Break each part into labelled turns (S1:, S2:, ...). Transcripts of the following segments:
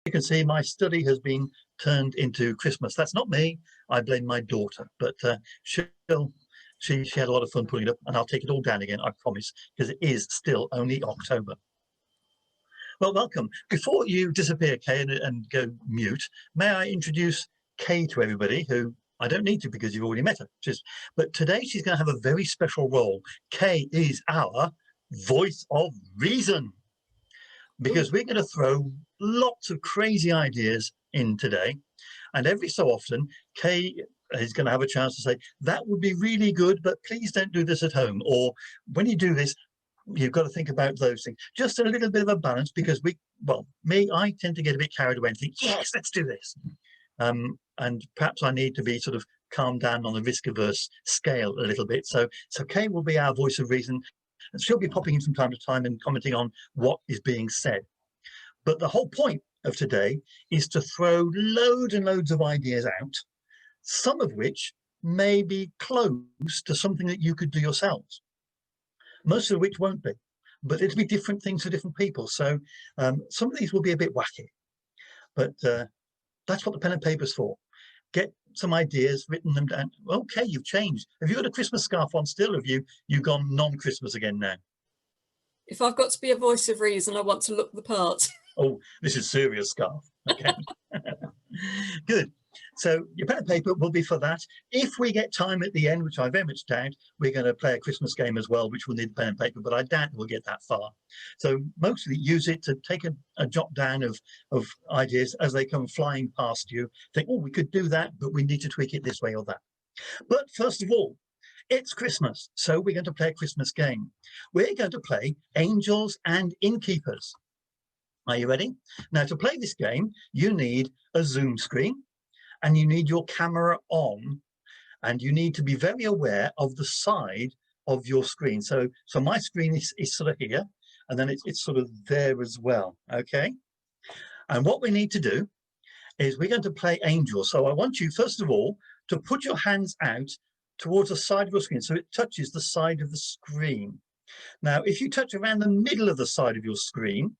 S1: you can see, my study has been turned into Christmas. That's not me. I blame my daughter, but she had a lot of fun putting it up, and I'll take it all down again, I promise, because it is still only October. Well, welcome. Before you disappear, Kay, and go mute, may I introduce Kay to everybody, who I don't need to because you've already met her. But today she's going to have a very special role. Kay is our voice of reason, because we're going to throw lots of crazy ideas in today. And every so often, Kay is going to have a chance to say, that would be really good, but please don't do this at home. Or when you do this, you've got to think about those things. Just a little bit of a balance, because I tend to get a bit carried away and think, yes, let's do this. And perhaps I need to be sort of calmed down on the risk-averse scale a little bit. So Kay will be our voice of reason. And she'll be popping in from time to time and commenting on what is being said. But the whole point of today is to throw loads and loads of ideas out, some of which may be close to something that you could do yourselves. Most of which won't be, but it'll be different things for different people. So some of these will be a bit wacky, but that's what the pen and paper's for. Get some ideas, written them down. Okay, you've changed. Have you got a Christmas scarf on still? Or have you gone non-Christmas again now?
S2: If I've got to be a voice of reason, I want to look the part.
S1: Oh, this is serious scarf. Okay. Good. So your pen and paper will be for that. If we get time at the end, which I very much doubt, we're going to play a Christmas game as well, which will need pen and paper, but I doubt we'll get that far. So mostly use it to take a jot down of ideas as they come flying past you. Think, oh, we could do that, but we need to tweak it this way or that. But first of all, it's Christmas, so we're going to play a Christmas game. We're going to play Angels and Innkeepers. Are you ready? Now, to play this game, you need a Zoom screen, and you need your camera on, and you need to be very aware of the side of your screen. So my screen is sort of here, and then it's sort of there as well, okay? And what we need to do is we're going to play Angels. So I want you, first of all, to put your hands out towards the side of your screen, so it touches the side of the screen. Now, if you touch around the middle of the side of your screen,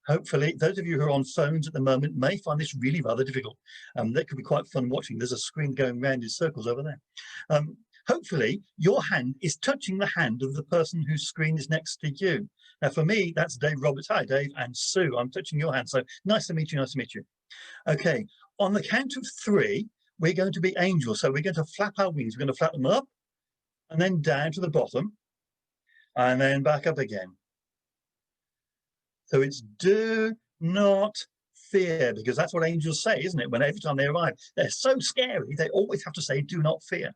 S1: hopefully, those of you who are on phones at the moment may find this really rather difficult. That could be quite fun watching. There's a screen going round in circles over there. Hopefully, your hand is touching the hand of the person whose screen is next to you. Now, for me, that's Dave Roberts. Hi, Dave, and Sue. I'm touching your hand. So nice to meet you. Nice to meet you. Okay, on the count of 3, we're going to be angels. So we're going to flap our wings. We're going to flap them up and then down to the bottom and then back up again. So it's do not fear, because that's what angels say, isn't it? When every time they arrive, they're so scary, they always have to say, do not fear.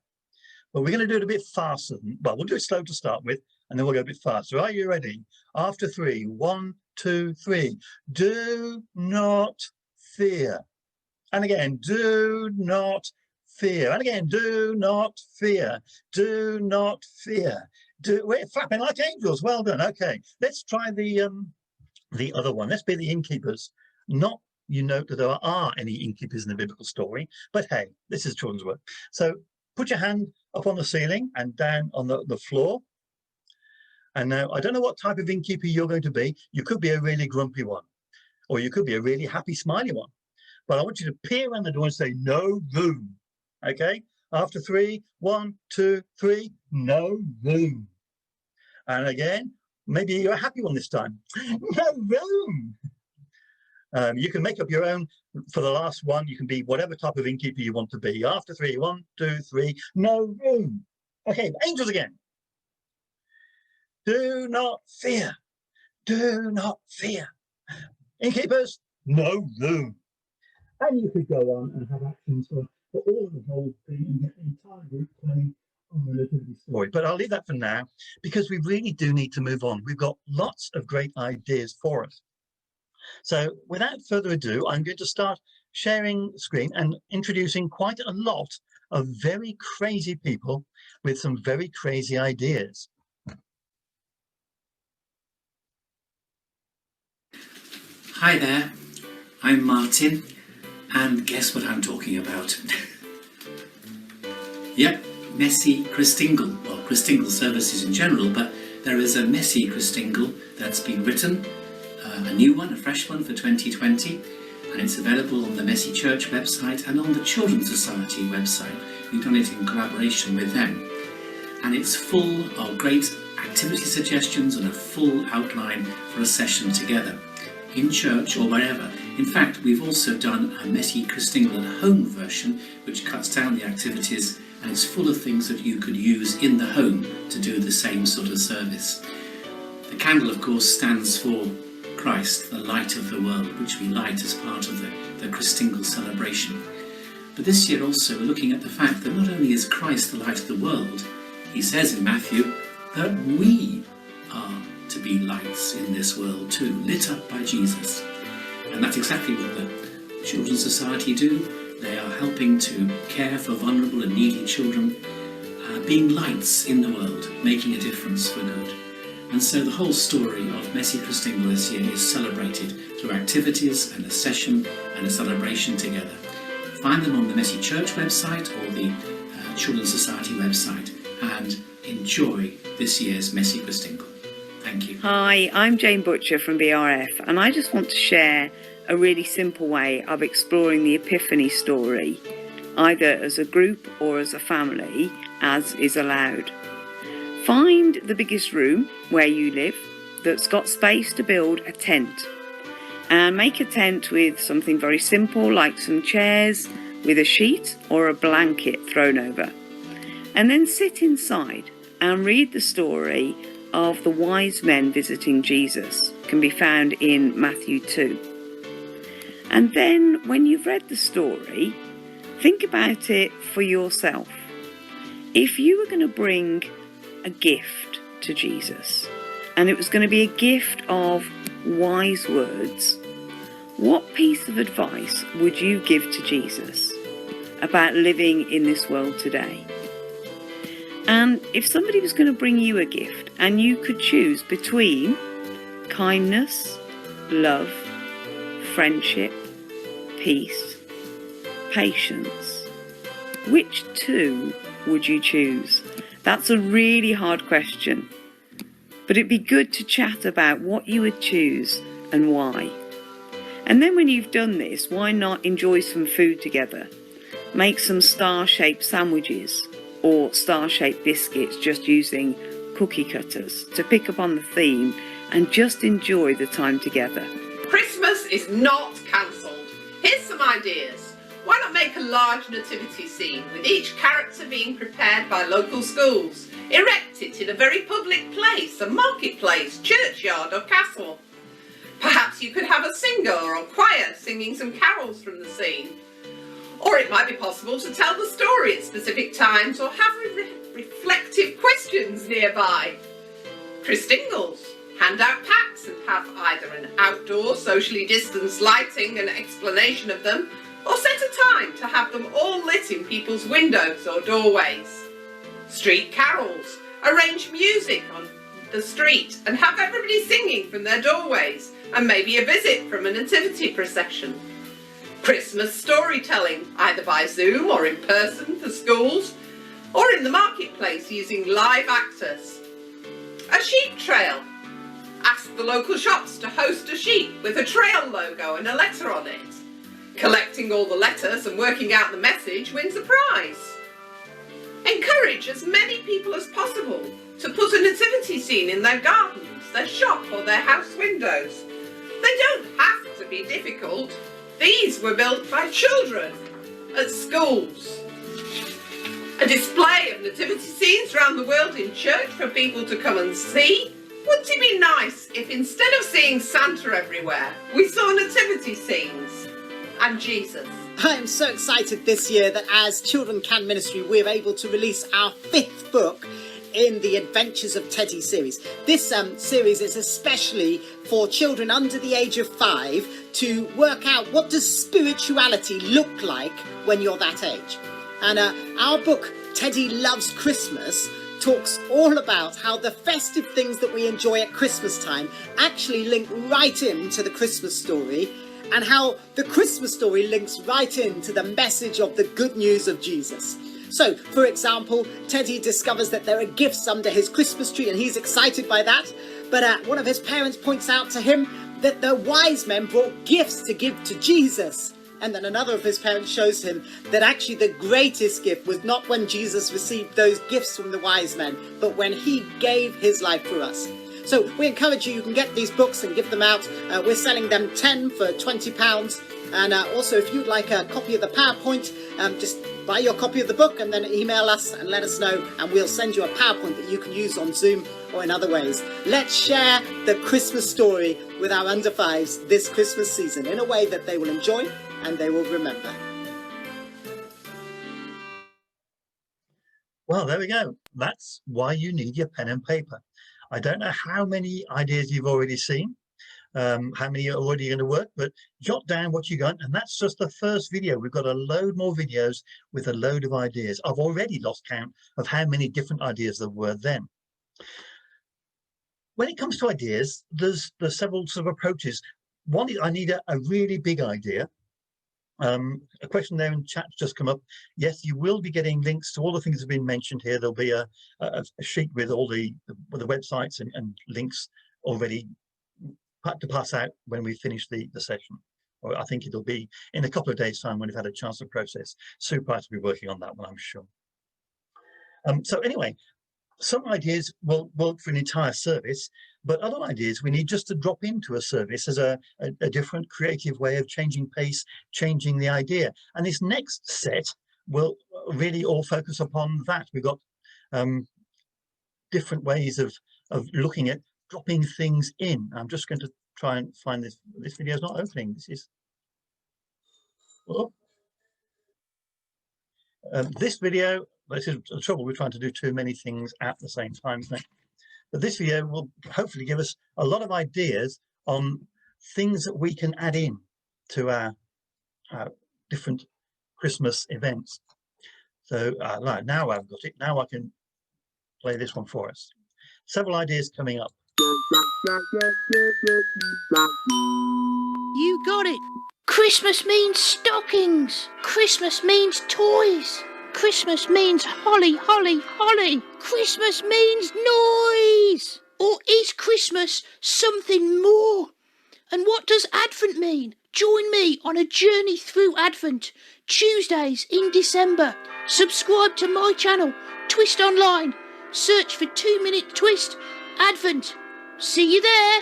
S1: But we're going to do it a bit faster. Well, we'll do it slow to start with, and then we'll go a bit faster. Are you ready? After 3, 1, 2, 3. Do not fear. And again, do not fear. And again, do not fear. Do not fear. We're flapping like angels. Well done. Okay, let's try the other one. Let's be the innkeepers. Not, you note that there are any innkeepers in the biblical story, but hey, this is children's work. So put your hand up on the ceiling and down on the floor. And now, I don't know what type of innkeeper you're going to be. You could be a really grumpy one, or you could be a really happy, smiley one. But I want you to peer around the door and say, no room. Okay? After 3, 1, 2, 3, no room. And again, maybe you're a happy one this time. No room. You can make up your own. For the last one, you can be whatever type of innkeeper you want to be. After 3, 1, 2, 3, no room. Okay, angels again. Do not fear. Do not fear. Innkeepers, no room. And you could go on and have actions for all of the whole thing and get the entire group playing on the nativity story. But I'll leave that for now, because we really do need to move on. We've got lots of great ideas for us. So without further ado, I'm going to start sharing screen and introducing quite a lot of very crazy people with some very crazy ideas.
S3: Hi there, I'm Martin, and guess what I'm talking about? Yep, messy Christingle. Well, Christingle services in general, but there is a messy Christingle that's been written, a new one, a fresh one for 2020, and it's available on the Messy Church website and on the Children's Society website. We've done it in collaboration with them. And it's full of great activity suggestions and a full outline for a session together, in church or wherever. In fact, we've also done a Messy Christingle at home version, which cuts down the activities, and it's full of things that you could use in the home to do the same sort of service. The candle, of course, stands for Christ, the light of the world, which we light as part of the Christingle celebration. But this year also we're looking at the fact that not only is Christ the light of the world, he says in Matthew that we are to be lights in this world too, lit up by Jesus. And that's exactly what the Children's Society do. They are helping to care for vulnerable and needy children, being lights in the world, making a difference for good. And so the whole story of Messy Christingle this year is celebrated through activities and a session and a celebration together. Find them on the Messy Church website or the Children's Society website and enjoy this year's Messy Christingle. Thank you.
S4: Hi, I'm Jane Butcher from BRF, and I just want to share a really simple way of exploring the Epiphany story, either as a group or as a family, as is allowed. Find the biggest room where you live that's got space to build a tent, and make a tent with something very simple like some chairs with a sheet or a blanket thrown over, and then sit inside and read the story of the wise men visiting Jesus. Can be found in Matthew 2. And then when you've read the story, think about it for yourself. If you were going to bring a gift to Jesus, and it was going to be a gift of wise words, what piece of advice would you give to Jesus about living in this world today? And if somebody was going to bring you a gift and you could choose between kindness, love, friendship, peace, patience, which two would you choose? That's a really hard question, but it'd be good to chat about what you would choose and why. And then when you've done this, why not enjoy some food together? Make some star-shaped sandwiches or star-shaped biscuits just using cookie cutters to pick up on the theme and just enjoy the time together.
S5: Christmas is not cancelled. Here's some ideas. Why not make a large nativity scene with each character being prepared by local schools? Erect it in a very public place, a marketplace, churchyard or castle. Perhaps you could have a singer or a choir singing some carols from the scene. Or it might be possible to tell the story at specific times or have reflective questions nearby. Christingles. Hand out packs and have either an outdoor socially distanced lighting and explanation of them, or set a time to have them all lit in people's windows or doorways. Street carols. Arrange music on the street and have everybody singing from their doorways, and maybe a visit from a nativity procession. Christmas storytelling, either by Zoom or in person for schools, or in the marketplace using live actors. A sheep trail. Ask the local shops to host a sheep with a trail logo and a letter on it. Collecting all the letters and working out the message wins a prize. Encourage as many people as possible to put a nativity scene in their gardens, their shop or their house windows. They don't have to be difficult. These were built by children at schools. A display of nativity scenes around the world in church for people to come and see. Wouldn't it be nice if instead of seeing Santa everywhere, we saw nativity scenes and Jesus?
S6: I'm so excited this year that as Children Can Ministry, we're able to release our 5th book in the Adventures of Teddy series. This series is especially for children under the age of 5 to work out what does spirituality look like when you're that age. And our book, Teddy Loves Christmas, talks all about how the festive things that we enjoy at Christmas time actually link right into the Christmas story, and how the Christmas story links right into the message of the good news of Jesus. So, for example, Teddy discovers that there are gifts under his Christmas tree and he's excited by that, but one of his parents points out to him that the wise men brought gifts to give to Jesus. And then another of his parents shows him that actually the greatest gift was not when Jesus received those gifts from the wise men, but when he gave his life for us. So we encourage you can get these books and give them out. We're selling them 10 for £20. And also, if you'd like a copy of the PowerPoint, just buy your copy of the book and then email us and let us know, and we'll send you a PowerPoint that you can use on Zoom or in other ways. Let's share the Christmas story with our under fives this Christmas season in a way that they will enjoy and they will remember.
S1: Well, there we go. That's why you need your pen and paper. I don't know how many ideas you've already seen, how many are already going to work, but jot down what you got. And that's just the first video. We've got a load more videos with a load of ideas. I've already lost count of how many different ideas there were then. When it comes to ideas, there's several sort of approaches. One is I need a really big idea. A question there in chat's just come up. Yes, you will be getting links to all the things that have been mentioned here. There'll be a sheet with all the websites and links already to pass out when we finish the session. Or I think it'll be in a couple of days' time when we've had a chance to process. Sue Price will be working on that one, I'm sure. So anyway, some ideas will work for an entire service, but other ideas we need just to drop into a service as a different creative way of changing pace, changing the idea. And this next set will really all focus upon that. We've got different ways of looking at dropping things in. I'm just going to try and find this. This video is not opening. This is this video. This is the trouble. We're trying to do too many things at the same time, isn't it? But this video will hopefully give us a lot of ideas on things that we can add in to our different Christmas events. So right, now I've got it. Now I can play this one for us. Several ideas coming up.
S7: You got it. Christmas means stockings. Christmas means toys. Christmas means holly, holly, holly. Christmas means noise. Or is Christmas something more? And what does Advent mean? Join me on a journey through Advent. Tuesdays in December. Subscribe to my channel, Twist Online. Search for 2 Minute Twist Advent. See you there.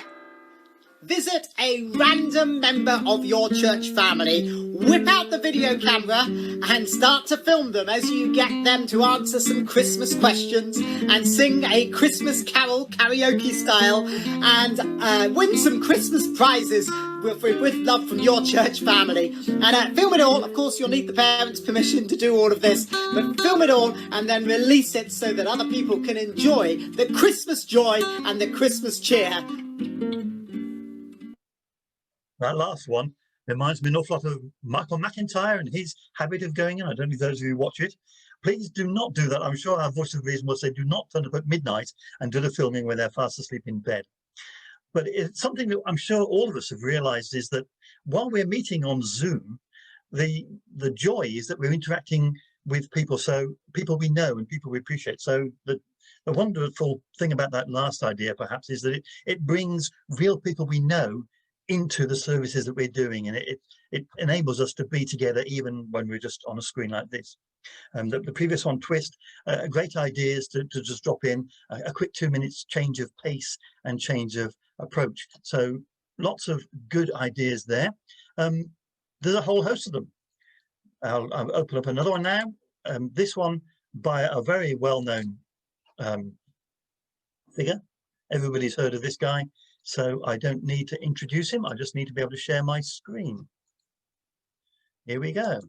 S6: Visit a random member of your church family, whip out the video camera and start to film them as you get them to answer some Christmas questions and sing a Christmas carol karaoke style and win some Christmas prizes with love from your church family. And film it all. Of course, you'll need the parents' permission to do all of this, but film it all and then release it so that other people can enjoy the Christmas joy and the Christmas cheer.
S1: That last one reminds me an awful lot of Michael McIntyre and his habit of going in. I don't know if those of you who watch it. Please do not do that. I'm sure our voice of reason will say do not turn up at midnight and do the filming when they're fast asleep in bed. But it's something that I'm sure all of us have realized is that while we're meeting on Zoom, the joy is that we're interacting with people, so people we know and people we appreciate. So the wonderful thing about that last idea perhaps is that it brings real people we know into the services that we're doing, and it enables us to be together even when we're just on a screen like this. The previous one, Twist, great ideas to just drop in a quick 2 minutes change of pace and change of approach. So lots of good ideas there. There's a whole host of them. I'll open up another one now. This one by a very well-known figure. Everybody's heard of this guy. So I don't need to introduce him. I just need to be able to share my screen. Here we go.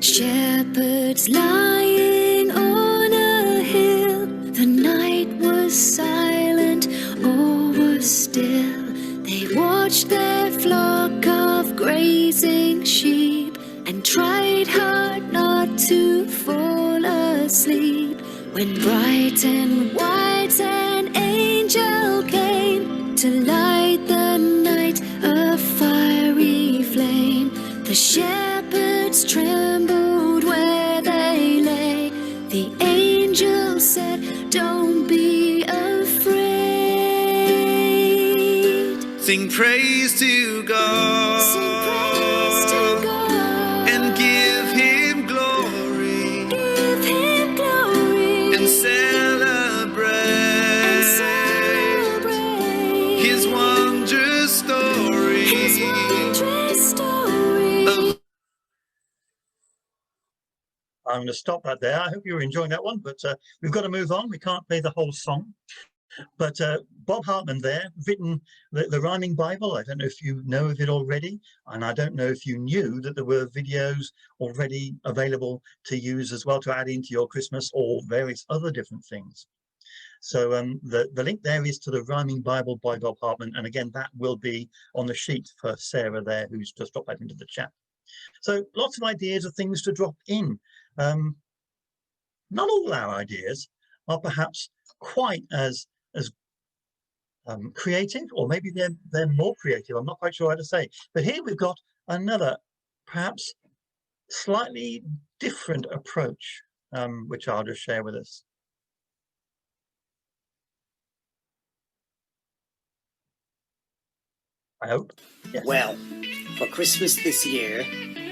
S8: Shepherds lying on a hill. The night was silent, all was still. They watched their flock of grazing sheep and tried hard not to fall asleep. When bright and white an angel came to light the night, a fiery flame. The shepherd hearts trembled where they lay. The angel said, "Don't be afraid."
S9: Sing praise to God.
S8: Sing praise to God.
S9: And give him glory.
S8: Give him glory.
S9: And celebrate.
S8: And celebrate
S9: his wondrous story.
S8: His wondrous story.
S1: I'm going to stop that there. I hope you were enjoying that one, but we've got to move on. We can't play the whole song. But Bob Hartman there, written the Rhyming Bible. I don't know if you know of it already, and I don't know if you knew that there were videos already available to use as well to add into your Christmas or various other different things. So the link there is to the Rhyming Bible by Bob Hartman, and again that will be on the sheet for Sarah there, who's just dropped that into the chat. So lots of ideas of things to drop in. Not all our ideas are perhaps quite as creative, or maybe they're more creative. I'm not quite sure how to say. But here we've got another perhaps slightly different approach, which I'll just share with us. I hope. Yes.
S6: Well, for Christmas this year,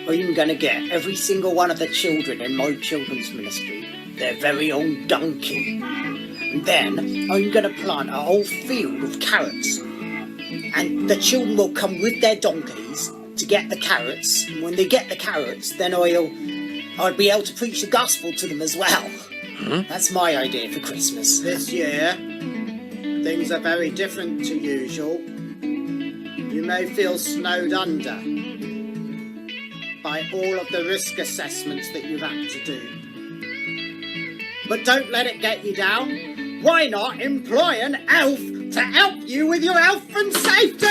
S6: I'm going to get every single one of the children in my children's ministry their very own donkey. And then I'm going to plant a whole field of carrots. And the children will come with their donkeys to get the carrots. And when they get the carrots, then I'll be able to preach the gospel to them as well. That's my idea for Christmas. This year, things are very different to usual. You may feel snowed under by all of the risk assessments that you've had to do. But don't let it get you down. Why not employ an elf to help you with your health and safety?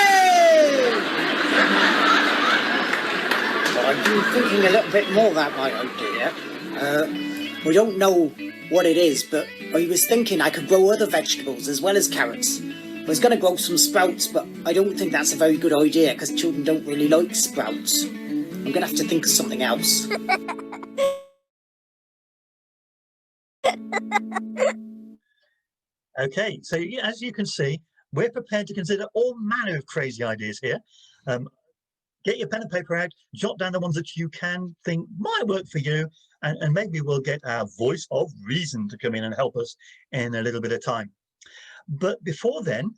S6: Well, I've been thinking a little bit more about my idea. We don't know what it is, but I was thinking I could grow other vegetables as well as carrots. I was going to grow some sprouts, but I don't think that's a very good idea because children don't really like sprouts. I'm going to have to think of something else.
S1: Okay, so as you can see, we're prepared to consider all manner of crazy ideas here. Get your pen and paper out, jot down the ones that you can think might work for you, and maybe we'll get our voice of reason to come in and help us in a little bit of time. But before then,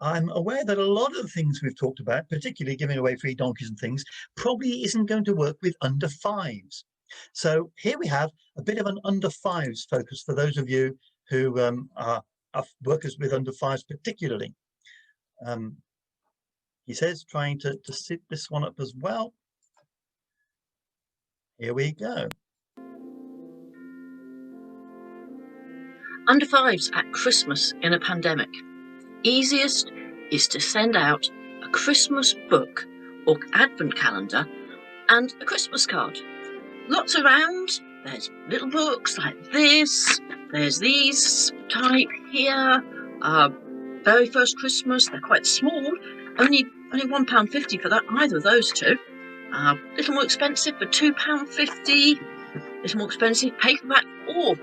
S1: I'm aware that a lot of the things we've talked about, particularly giving away free donkeys and things, probably isn't going to work with under fives. So here we have a bit of an under fives focus for those of you who are workers with under fives particularly. He says, trying to sit this one up as well. Here we go.
S10: Under fives at Christmas in a pandemic. Easiest is to send out a Christmas book or advent calendar and a Christmas card. Lots around. There's little books like this. There's these type here. Very First Christmas. They're quite small. Only £1.50 for that. Either of those two. A little more expensive for £2.50. A little more expensive paperback or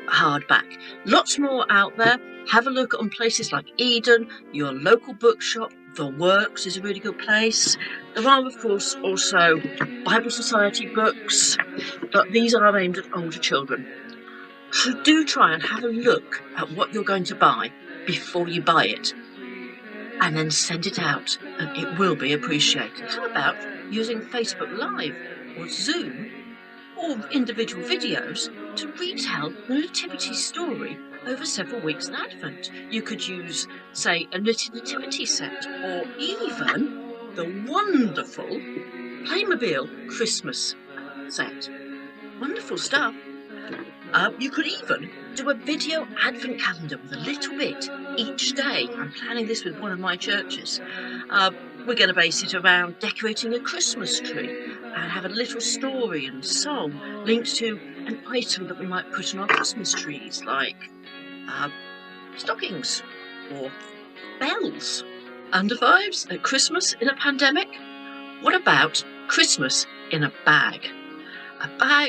S10: hardback. Lots more out there. Have a look on places like Eden, your local bookshop. The Works is a really good place. There are, of course, also Bible Society books, but these are aimed at older children. So do try and have a look at what you're going to buy before you buy it, and then send it out, and it will be appreciated. How about using Facebook Live or Zoom or individual videos to retell the nativity story over several weeks in Advent? You could use, say, a knitted nativity set, or even the wonderful Playmobil Christmas set. Wonderful stuff. You could even do a video advent calendar with a little bit each day. I'm planning this with one of my churches. We're going to base it around decorating a Christmas tree and have a little story and song linked to an item that we might put on our Christmas trees, like stockings or bells. Under fives at Christmas in a pandemic? What about Christmas in a bag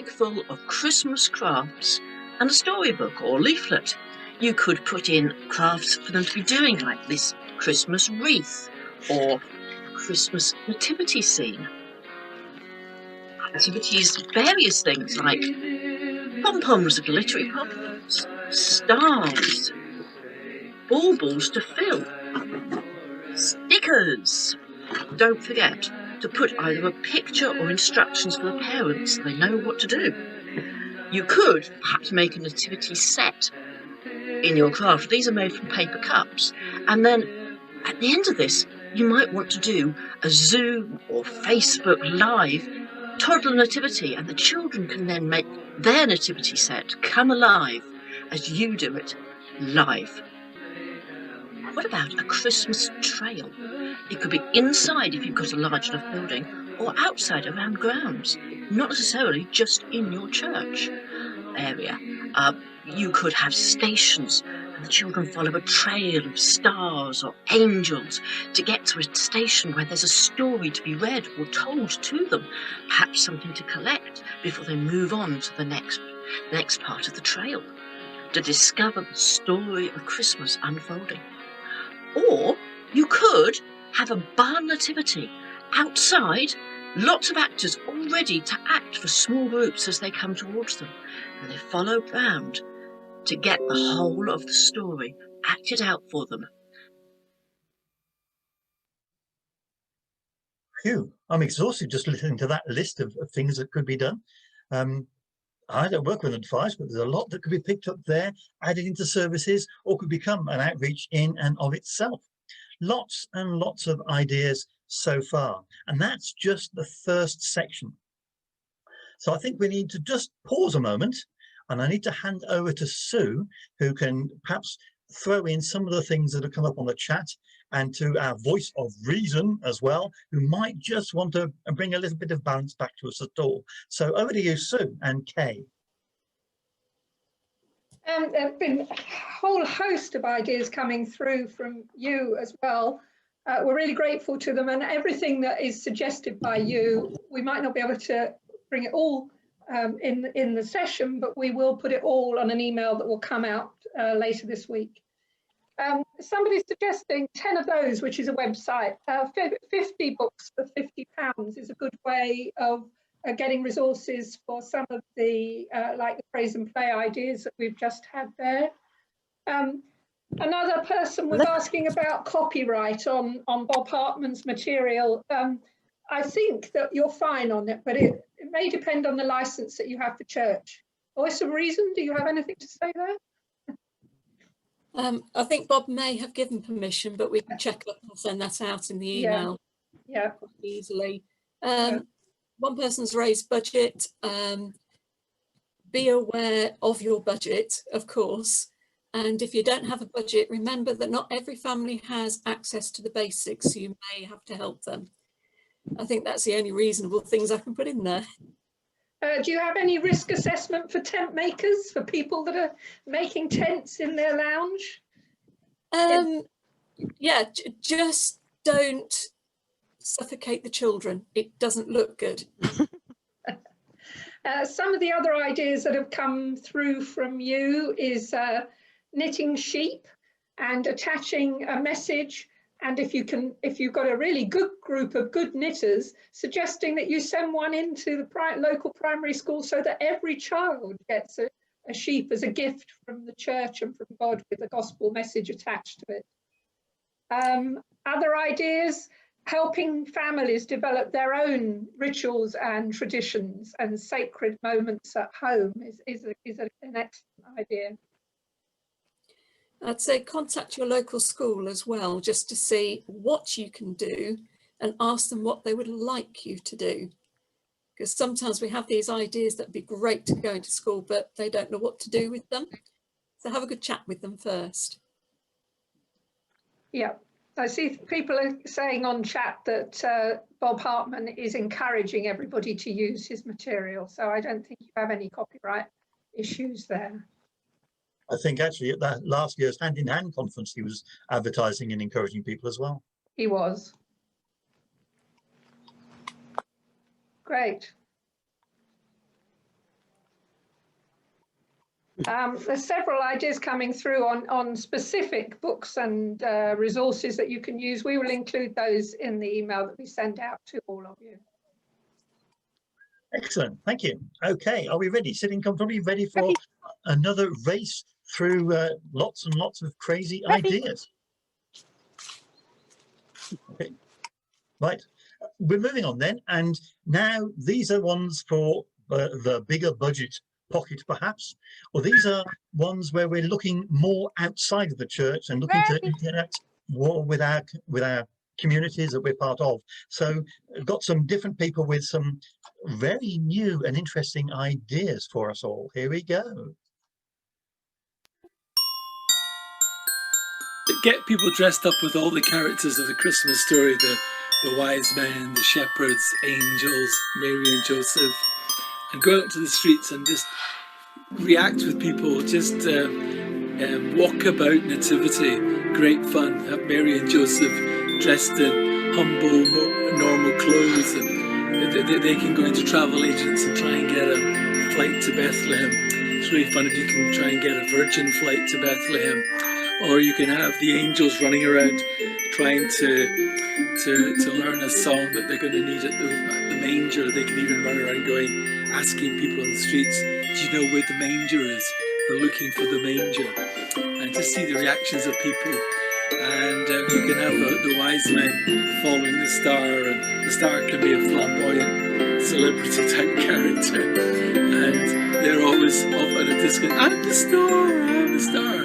S10: full of Christmas crafts and a storybook or leaflet. You could put in crafts for them to be doing, like this Christmas wreath or Christmas nativity scene. Activities, various things like pom-poms, glittery pom-poms, stars, baubles to fill, stickers. Don't forget to put either a picture or instructions for the parents so they know what to do. You could perhaps make a nativity set in your craft. These are made from paper cups. And then at the end of this, you might want to do a Zoom or Facebook Live toddler nativity, and the children can then make their nativity set come alive as you do it live. What about a Christmas trail? It could be inside if you've got a large enough building, or outside around grounds, not necessarily just in your church area. You could have stations, and the children follow a trail of stars or angels to get to a station where there's a story to be read or told to them, perhaps something to collect before they move on to the next part of the trail, to discover the story of Christmas unfolding. Or you could have a barn nativity outside, lots of actors all ready to act for small groups as they come towards them, and they follow round to get the whole of the story acted out for them.
S1: Phew, I'm exhausted just listening to that list of things that could be done. I don't work with advice, but there's a lot that could be picked up there, added into services, or could become an outreach in and of itself. Lots and lots of ideas so far, and that's just the first section. So I think we need to just pause a moment, and I need to hand over to Sue, who can perhaps throw in some of the things that have come up on the chat, and to our voice of reason as well, who might just want to bring a little bit of balance back to us at all. So over to you, Sue and Kay.
S11: There have been a whole host of ideas coming through from you as well. We're really grateful to them, and everything that is suggested by you, we might not be able to bring it all in the session, but we will put it all on an email that will come out later this week. Somebody's suggesting 10 of those, which is a website. 50 books for £50 is a good way of getting resources for some of the like the praise and play ideas that we've just had there. Another person was asking about copyright on Bob Hartman's material. I think that you're fine on it, but it may depend on the license that you have for church. Voice of reason, do you have anything to say there?
S2: I think Bob may have given permission, but we can check up and send that out in the email.
S11: Yeah.
S2: Easily. One person's raised budget. Be aware of your budget, of course. And if you don't have a budget, remember that not every family has access to the basics, so you may have to help them. I think that's the only reasonable things I can put in there.
S11: Do you have any risk assessment for tent makers, for people that are making tents in their lounge?
S2: Yeah, just don't suffocate the children. It doesn't look good.
S11: Some of the other ideas that have come through from you is knitting sheep and attaching a message. And if you've got a really good group of good knitters, suggesting that you send one into the local primary school so that every child gets a sheep as a gift from the church and from God with a gospel message attached to it. Other ideas, helping families develop their own rituals and traditions and sacred moments at home is an excellent idea.
S2: I'd say contact your local school as well, just to see what you can do and ask them what they would like you to do. Because sometimes we have these ideas that would be great to go into school, but they don't know what to do with them. So have a good chat with them first.
S11: Yeah, I see people are saying on chat that Bob Hartman is encouraging everybody to use his material. So I don't think you have any copyright issues there.
S1: I think actually at that last year's Hand in Hand conference, he was advertising and encouraging people as well.
S11: He was. Great. There's several ideas coming through on specific books and resources that you can use. We will include those in the email that we send out to all of you.
S1: Excellent, thank you. Okay, are we ready? Sitting comfortably, ready for another race through lots and lots of crazy ideas? Okay, right, we're moving on then, and now these are ones for the bigger budget pocket perhaps, or these are ones where we're looking more outside of the church and looking to interact more with our communities that we're part of. So we've got some different people with some very new and interesting ideas for us all. Here we go.
S12: Get people dressed up with all the characters of the Christmas story, the wise men, the shepherds, angels, Mary and Joseph, and go out to the streets and just react with people, just walk about nativity, great fun, have Mary and Joseph dressed in humble, normal clothes, and they can go into travel agents and try and get a flight to Bethlehem. It's really fun if you can try and get a virgin flight to Bethlehem, or you can have the angels running around trying to learn a song that they're going to need at the manger. They can even run around asking people on the streets, do you know where the manger is? We're looking for the manger. And to see the reactions of people. And you can have the wise men following the star, and the star can be a flamboyant celebrity type character, and they're always off at a distance, I'm the star.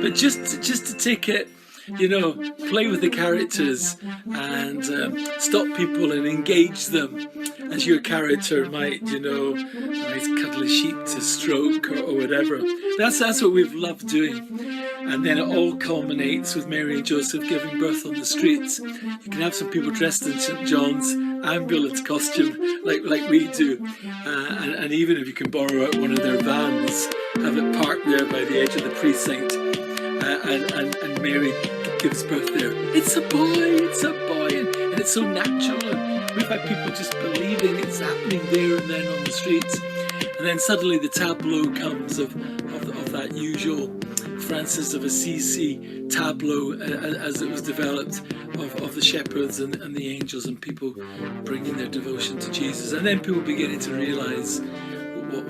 S12: But just to take it, you know, play with the characters and stop people and engage them as your character might, you know, might cuddle a sheep to stroke or whatever. That's what we've loved doing. And then it all culminates with Mary and Joseph giving birth on the streets. You can have some people dressed in St. John's ambulance costume like we do. And even if you can borrow out one of their vans, have it parked there by the edge of the precinct, and Mary gives birth there. It's a boy, and it's so natural. And we've had people just believing it's happening there and then on the streets. And then suddenly the tableau comes of that usual Francis of Assisi tableau as it was developed of the shepherds and the angels and people bringing their devotion to Jesus. And then people beginning to realise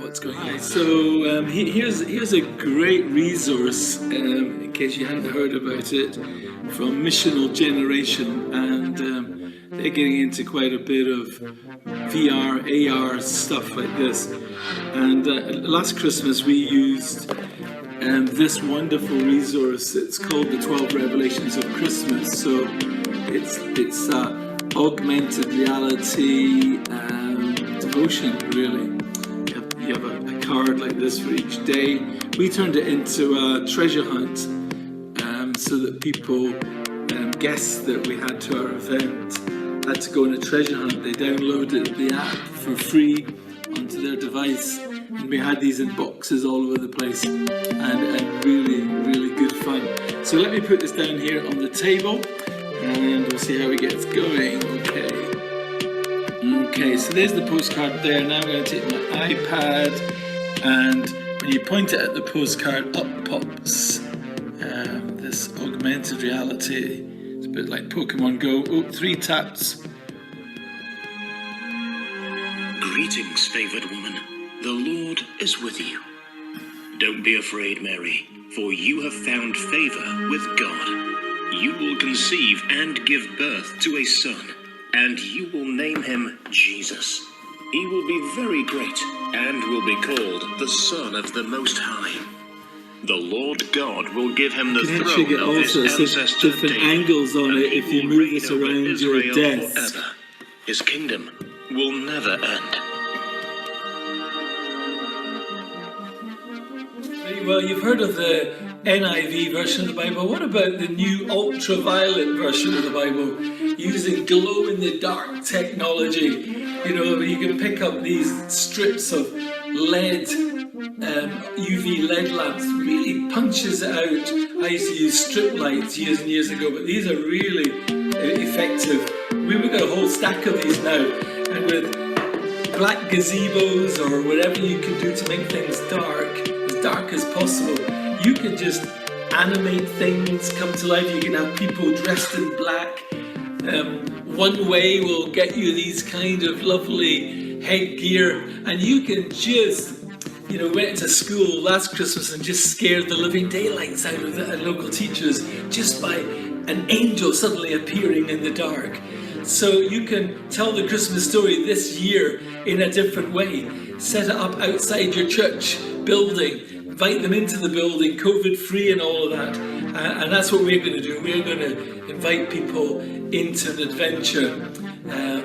S12: what's going on. So here's a great resource, in case you hadn't heard about it, from Missional Generation, and they're getting into quite a bit of VR, AR stuff like this. And last Christmas we used this wonderful resource. It's called the 12 Revelations of Christmas. So it's augmented reality devotion, really. You have a card like this for each day. We turned it into a treasure hunt, so that people, guests that we had to our event, had to go on a treasure hunt. They downloaded the app for free onto their device, and we had these in boxes all over the place, and really, really good fun. So let me put this down here on the table, and we'll see how it gets going. Okay, so there's the postcard there. Now I'm going to take my iPad, and when you point it at the postcard, up pops this augmented reality. It's a bit like Pokemon Go. Oh, 3 taps.
S13: Greetings, favoured woman. The Lord is with you. Don't be afraid, Mary, for you have found favour with God. You will conceive and give birth to a son, and you will name him Jesus. He will be very great, and will be called the Son of the Most High. The Lord God will give him the throne of his ancestor
S12: different
S13: David,
S12: angles on it if you move this around your desk.
S13: Forever. His kingdom will never end.
S12: Well, you've heard of the NIV version of the Bible. What about the new ultraviolet version of the Bible, using glow-in-the-dark technology? You know, you can pick up these strips of LED, UV LED lamps, really punches it out. I used to use strip lights years and years ago, but these are really effective. We've got a whole stack of these now, and with black gazebos or whatever you can do to make things dark as possible. You can just animate things come to life. You can have people dressed in black. One Way will get you these kind of lovely headgear, and you can just, went to school last Christmas and just scared the living daylights out of the local teachers just by an angel suddenly appearing in the dark. So you can tell the Christmas story this year in a different way. Set it up outside your church building, invite them into the building, COVID-free and all of that. And that's what we're going to do. We're going to invite people into an adventure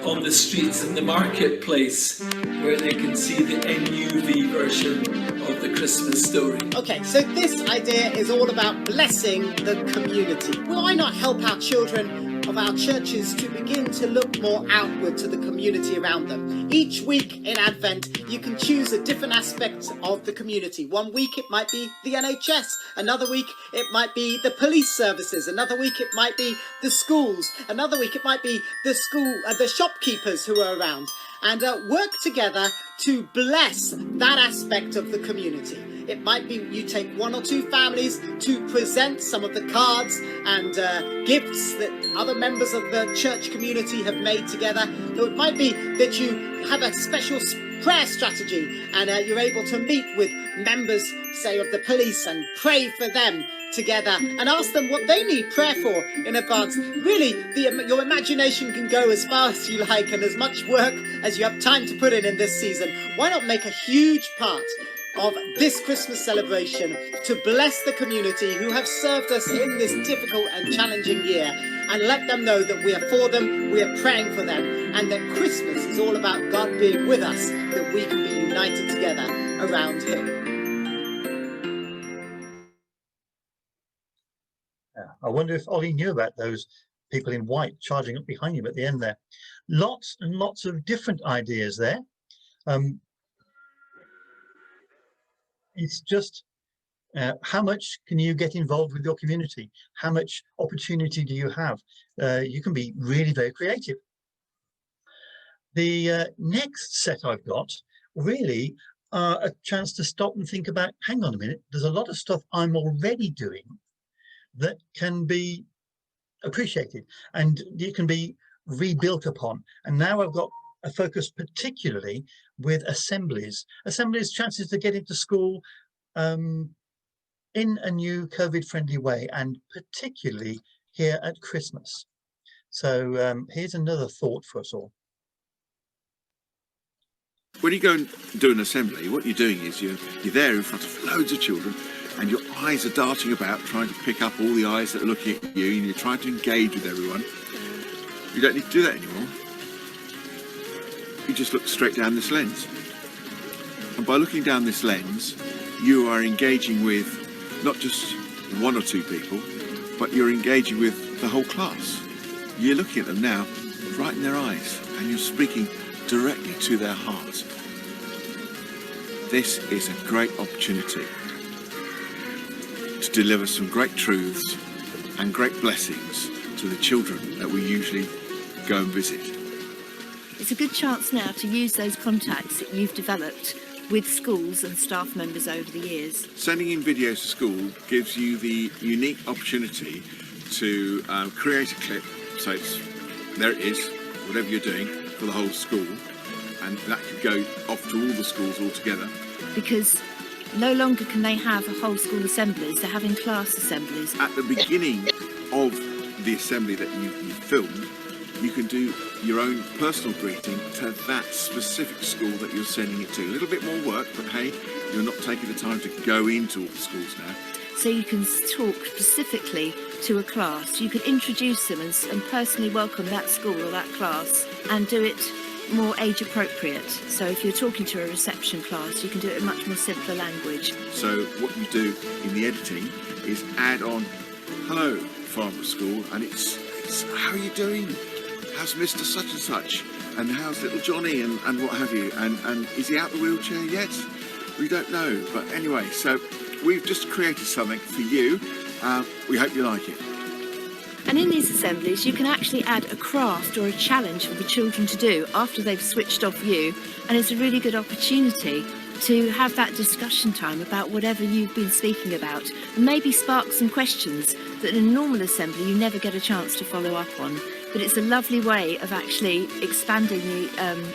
S12: on the streets in the marketplace where they can see the NUV version of the Christmas story.
S6: Okay, so this idea is all about blessing the community. Why not help our children of our churches to begin to look more outward to the community around them? Each week in Advent, you can choose a different aspect of the community. One week it might be the NHS, another week it might be the police services, another week it might be the schools, another week it might be the shopkeepers who are around, and work together to bless that aspect of the community. It might be you take one or two families to present some of the cards and gifts that other members of the church community have made together. Or it might be that you have a special prayer strategy and you're able to meet with members, say, of the police and pray for them together and ask them what they need prayer for in advance. Really, your imagination can go as far as you like and as much work as you have time to put in this season. Why not make a huge part of this Christmas celebration to bless the community who have served us in this difficult and challenging year, and let them know that we are for them, we are praying for them, and that Christmas is all about God being with us, that we can be united together around Him.
S1: I wonder if Ollie knew about those people in white charging up behind him at the end there. Lots and lots of different ideas there. It's just how much can you get involved with your community? How much opportunity do you have? You can be really very creative. The next set I've got really are a chance to stop and think about, hang on a minute, there's a lot of stuff I'm already doing that can be appreciated and it can be rebuilt upon. And now I've got a focus particularly with assemblies. Assemblies, chances to get into school in a new COVID-friendly way, and particularly here at Christmas. So here's another thought for us all.
S14: When you go and do an assembly, what you're doing is you're there in front of loads of children and your eyes are darting about trying to pick up all the eyes that are looking at you, and you're trying to engage with everyone. You don't need to do that anymore. You just look straight down this lens. And by looking down this lens, you are engaging with not just one or two people, but you're engaging with the whole class. You're looking at them now, right in their eyes, and you're speaking directly to their hearts. This is a great opportunity to deliver some great truths and great blessings to the children that we usually go and visit.
S15: It's a good chance now to use those contacts that you've developed with schools and staff members over the years.
S14: Sending in videos to school gives you the unique opportunity to create a clip, so there it is, whatever you're doing, for the whole school, and that could go off to all the schools altogether.
S15: Because no longer can they have a whole school assemblies, they're having class assemblies.
S14: At the beginning of the assembly that you filmed, you can do your own personal greeting to that specific school that you're sending it to. A little bit more work, but hey, you're not taking the time to go into all the schools now.
S15: So you can talk specifically to a class. You can introduce them and personally welcome that school or that class and do it more age appropriate. So if you're talking to a reception class, you can do it in much more simpler language.
S14: So what you do in the editing is add on, hello, Farnborough School, and it's how are you doing? How's Mr. Such and Such? And how's little Johnny and what have you? And is he out the wheelchair yet? We don't know. But anyway, so we've just created something for you. We hope you like it.
S15: And in these assemblies, you can actually add a craft or a challenge for the children to do after they've switched off you. And it's a really good opportunity to have that discussion time about whatever you've been speaking about, and maybe spark some questions that in a normal assembly you never get a chance to follow up on. But it's a lovely way of actually expanding the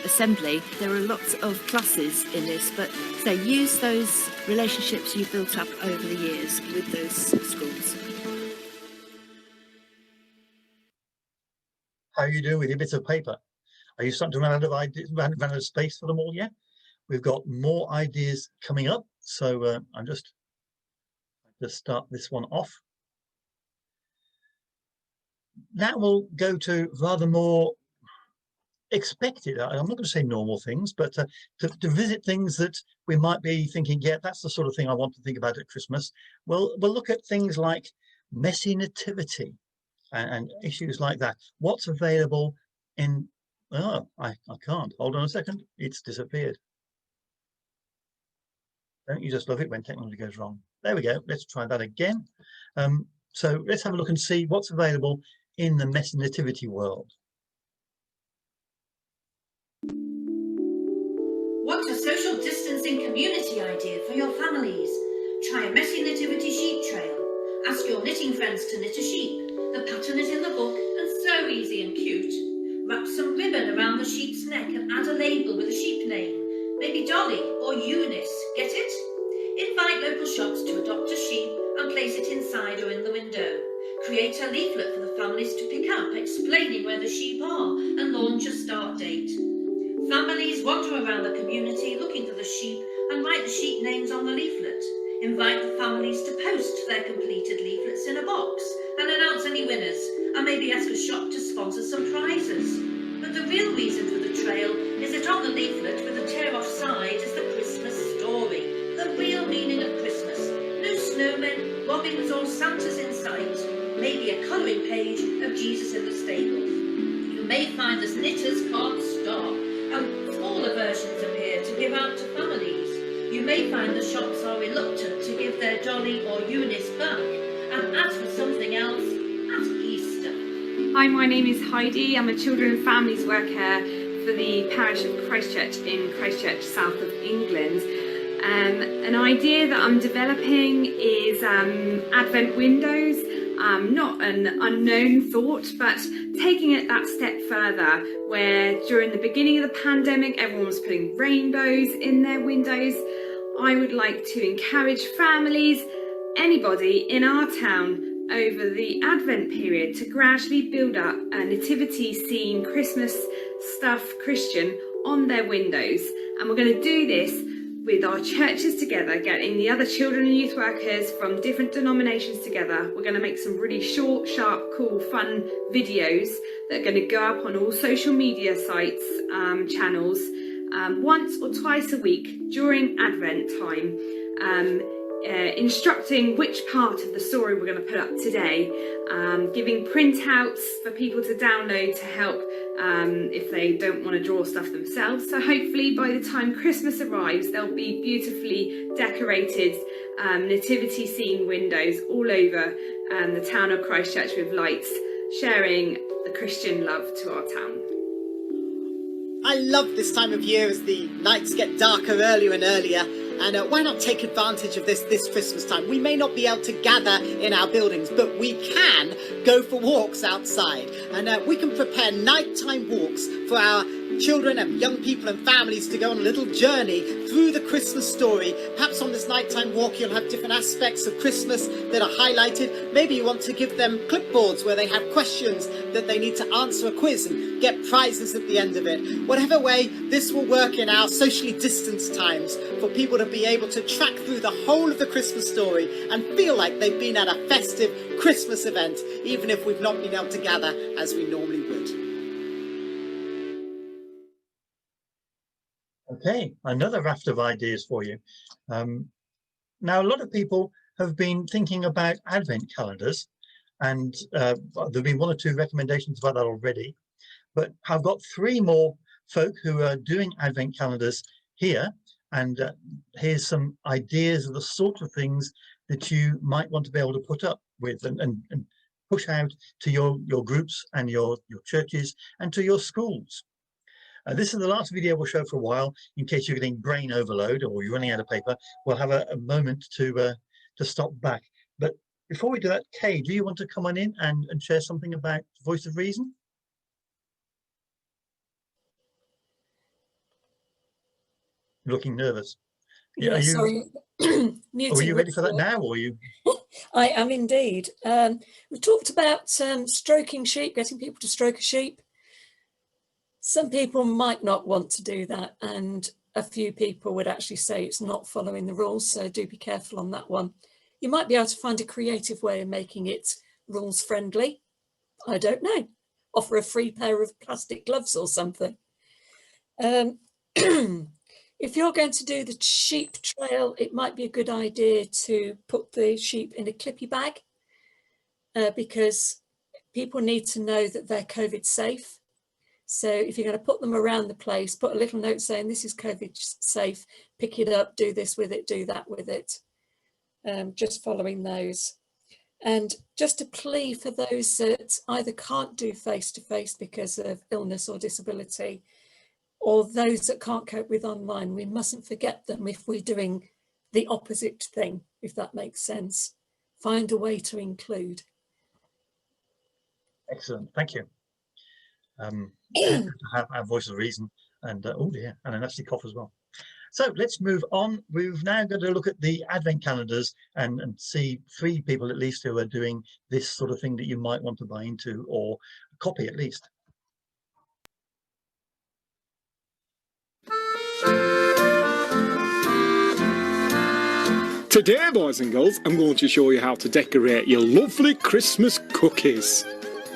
S15: assembly. There are lots of pluses in this, but so use those relationships you've built up over the years with those schools.
S1: How are you doing with your bits of paper? Are you starting to run out of ideas, run out of space for them all yet? We've got more ideas coming up, so I'm just start this one off. Now we'll go to rather more expected, I'm not going to say normal things, but to visit things that we might be thinking, yeah, that's the sort of thing I want to think about at Christmas. We'll look at things like messy nativity and issues like that. What's available in, oh, I can't, hold on a second, it's disappeared. Don't you just love it when technology goes wrong? There we go, let's try that again. So let's have a look and see what's available in the messy nativity world.
S16: Want a social distancing community idea for your families? Try a messy nativity sheep trail. Ask your knitting friends to knit a sheep. The pattern is in the book and so easy and cute. Wrap some ribbon around the sheep's neck and add a label with a sheep name. Maybe Dolly or Eunice, get it? Invite local shops to adopt a sheep and place it inside or in the window. Create a leaflet for the families to pick up explaining where the sheep are and launch a start date. Families wander around the community looking for the sheep and write the sheep names on the leaflet. Invite the families to post their completed leaflets in a box and announce any winners, and maybe ask a shop to sponsor some prizes. But the real reason for the trail is that on the leaflet with a tear-off side is the Christmas story, the real meaning of Christmas. No snowmen, robins or Santas in sight, maybe a colouring page of Jesus in the stable. You may find the knitters can't stop, and smaller versions appear to give out to families. You may find the shops are reluctant to give their Dolly or Eunice back, and ask for something else at Easter.
S17: Hi, my name is Heidi. I'm a children and families worker for the parish of Christchurch in Christchurch, south of England. An idea that I'm developing is Advent windows. Not an unknown thought, but taking it that step further, where during the beginning of the pandemic everyone was putting rainbows in their windows. I would like to encourage families, anybody in our town over the Advent period to gradually build up a nativity scene, Christmas stuff Christian on their windows. And we're going to do this with our churches together, getting the other children and youth workers from different denominations together. We're going to make some really short, sharp, cool, fun videos that are going to go up on all social media sites, channels, once or twice a week during Advent time, instructing which part of the story we're going to put up today, giving printouts for people to download to help if they don't want to draw stuff themselves. So hopefully by the time Christmas arrives, there'll be beautifully decorated nativity scene windows all over the town of Christchurch with lights, sharing the Christian love to our town.
S6: I love this time of year as the nights get darker earlier and earlier. And why not take advantage of this Christmas time? We may not be able to gather in our buildings, but we can go for walks outside. And we can prepare nighttime walks for our children and young people and families to go on a little journey through the Christmas story. Perhaps on this nighttime walk you'll have different aspects of Christmas that are highlighted. Maybe you want to give them clipboards where they have questions that they need to answer a quiz and get prizes at the end of it. Whatever way, this will work in our socially distanced times for people to be able to track through the whole of the Christmas story and feel like they've been at a festive Christmas event, even if we've not been able to gather as we normally would.
S1: Okay, another raft of ideas for you. Now, a lot of people have been thinking about Advent calendars, and there have been one or two recommendations about that already. But I've got three more folk who are doing Advent calendars here, and here's some ideas of the sort of things that you might want to be able to put up with and push out to your groups and your churches and to your schools. This is the last video we'll show for a while, in case you're getting brain overload or you're running out of paper. We'll have a moment to stop back. But before we do that, Kay, do you want to come on in and share something about Voice of Reason? Looking nervous.
S2: Yeah,
S1: are you,
S2: sorry.
S1: are you ready for that now, or are you?
S2: I am indeed. We talked about stroking sheep, getting people to stroke a sheep. Some people might not want to do that, and a few people would actually say it's not following the rules, so do be careful on that one. You might be able to find a creative way of making it rules friendly. I don't know. Offer a free pair of plastic gloves or something. If you're going to do the sheep trail, it might be a good idea to put the sheep in a clippy bag because people need to know that they're COVID safe. So if you're going to put them around the place, put a little note saying this is COVID safe, pick it up, do this with it, do that with it. Just following those. And just a plea for those that either can't do face-to-face because of illness or disability, or those that can't cope with online, we mustn't forget them if we're doing the opposite thing, if that makes sense. Find a way to include.
S1: Excellent, thank you. To have our Voice of Reason, and oh dear, and a nasty cough as well. So let's move on. We've now got to look at the advent calendars and see 3 people at least who are doing this sort of thing that you might want to buy into or copy at least.
S18: Today, boys and girls, I'm going to show you how to decorate your lovely Christmas cookies.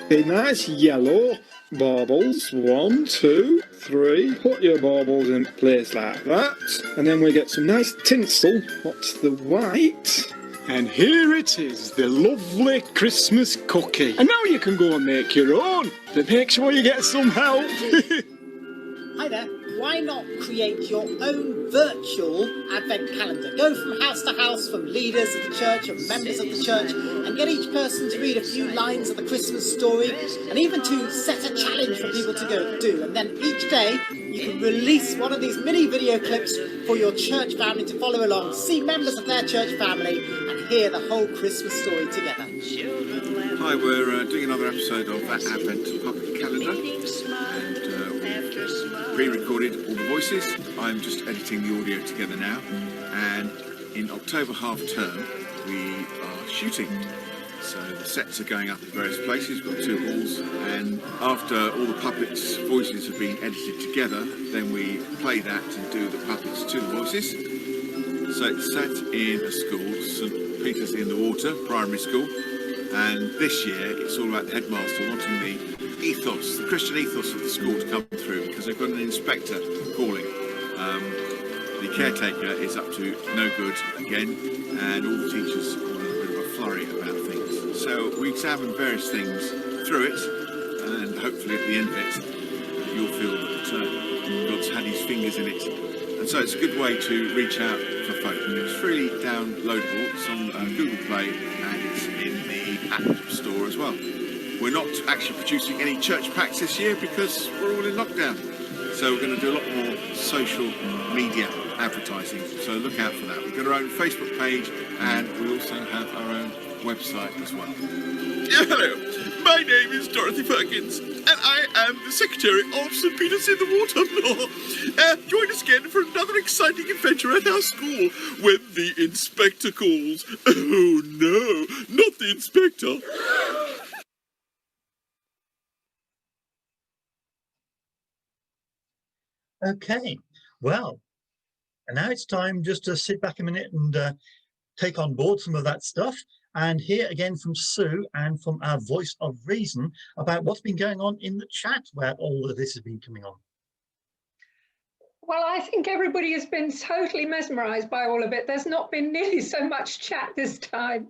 S18: The nice yellow baubles, 1, 2, 3. Put your baubles in place like that. And then we get some nice tinsel. What's the white? And here it is, the lovely Christmas cookie. And now you can go and make your own, but make sure you get some help.
S6: Hi there. Why not create your own virtual advent calendar? Go from house to house, from leaders of the church and members of the church, and get each person to read a few lines of the Christmas story, and even to set a challenge for people to go do. And then each day you can release one of these mini video clips for your church family to follow along, see members of their church family, and hear the whole Christmas story together.
S14: Hi, we're doing another episode of that Advent puppet calendar, and pre-recorded all the voices. I'm just editing the audio together now, and in October half term we are shooting. So the sets are going up in various places. We've got 2 halls, and after all the puppets' voices have been edited together, then we play that and do the puppets to the voices. So it's set in a school, St Peter's in the Water Primary School, and this year it's all about the headmaster wanting the ethos, the Christian ethos of the school to come through, because they've got an inspector calling. The caretaker is up to no good again, and all the teachers are in a bit of a flurry about things. So we examine various things through it, and hopefully at the end of it you'll feel that God's had his fingers in it. And so it's a good way to reach out for folk, and it's freely downloadable. It's on Google Play, and it's in the App Store as well. We're not actually producing any church packs this year because we're all in lockdown. So we're going to do a lot more social media advertising. So look out for that. We've got our own Facebook page, and we also have our own website as well.
S19: Hello, my name is Dorothy Perkins, and I am the Secretary of St Peter's in the Water. Join us again for another exciting adventure at our school when the inspector calls. Oh no, not the inspector.
S1: Okay, well, and now it's time just to sit back a minute and take on board some of that stuff and hear again from Sue and from our Voice of Reason about what's been going on in the chat where all of this has been coming on.
S11: Well, I think everybody has been totally mesmerised by all of it. There's not been nearly so much chat this time.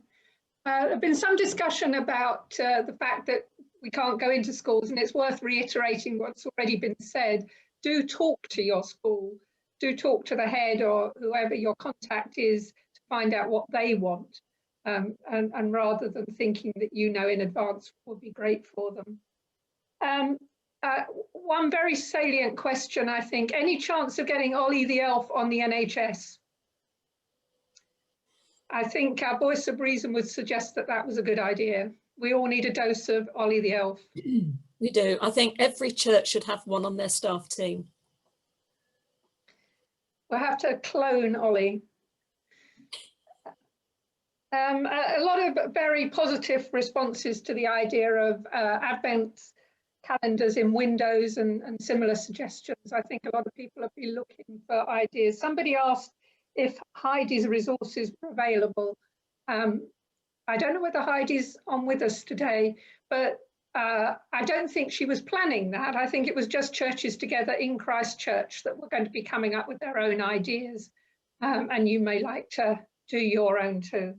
S11: There's been some discussion about the fact that we can't go into schools, and it's worth reiterating what's already been said. Do talk to your school. Do talk to the head or whoever your contact is to find out what they want. and rather than thinking that you know in advance would be great for them. One very salient question, I think, any chance of getting Olly the Elf on the NHS? I think our voice of reason would suggest that that was a good idea. We all need a dose of Olly the Elf.
S2: We do. I think every church should have one on their staff team.
S11: We'll have to clone Olly. A lot of very positive responses to the idea of Advent calendars in windows and similar suggestions. I think a lot of people have been looking for ideas. Somebody asked if Heidi's resources were available. I don't know whether Heidi's on with us today, but I don't think she was planning that. I think it was just churches together in Christchurch that were going to be coming up with their own ideas. And you may like to do your own too.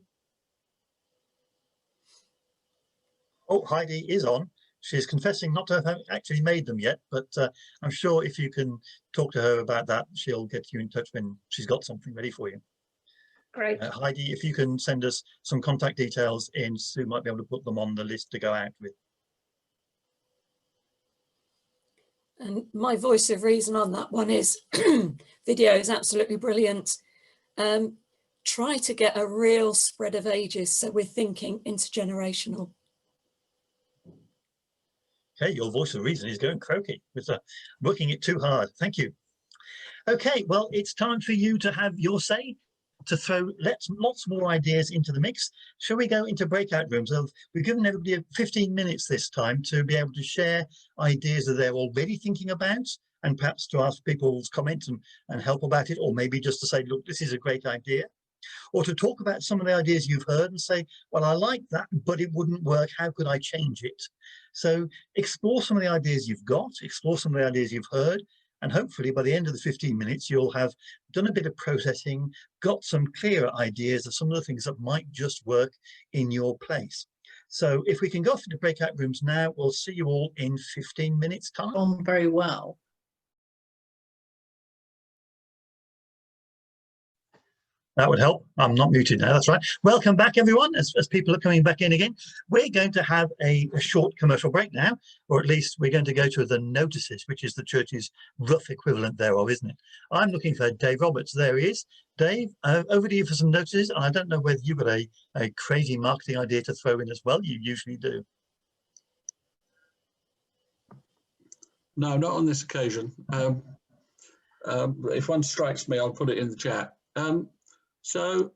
S1: Oh, Heidi is on. She's confessing not to have actually made them yet, but I'm sure if you can talk to her about that, she'll get you in touch when she's got something ready for you.
S11: Great.
S1: Heidi, if you can send us some contact details in, Sue might be able to put them on the list to go out with.
S2: And my voice of reason on that one is video is absolutely brilliant. Try to get a real spread of ages, so we're thinking intergenerational.
S1: Okay, your voice of reason is going croaky with working it too hard. Thank you. Okay, well, it's time for you to have your say, to throw lots more ideas into the mix. Shall we go into breakout rooms? We've given everybody 15 minutes this time to be able to share ideas that they're already thinking about, and perhaps to ask people's comments and help about it, or maybe just to say, look, this is a great idea. Or to talk about some of the ideas you've heard and say, well, I like that, but it wouldn't work. How could I change it? So explore some of the ideas you've got, explore some of the ideas you've heard, and hopefully by the end of the 15 minutes, you'll have done a bit of processing, got some clearer ideas of some of the things that might just work in your place. So if we can go off into breakout rooms now, we'll see you all in 15 minutes time.
S20: Very well.
S1: That would help. I'm not muted now, that's right. Welcome back, everyone, as people are coming back in again. We're going to have a short commercial break now, or at least we're going to go to the notices, which is the church's rough equivalent thereof, isn't it? I'm looking for Dave Roberts. There he is. Dave, over to you for some notices. And I don't know whether you've got a crazy marketing idea to throw in as well. You usually do.
S21: No, not on this occasion. If one strikes me, I'll put it in the chat. So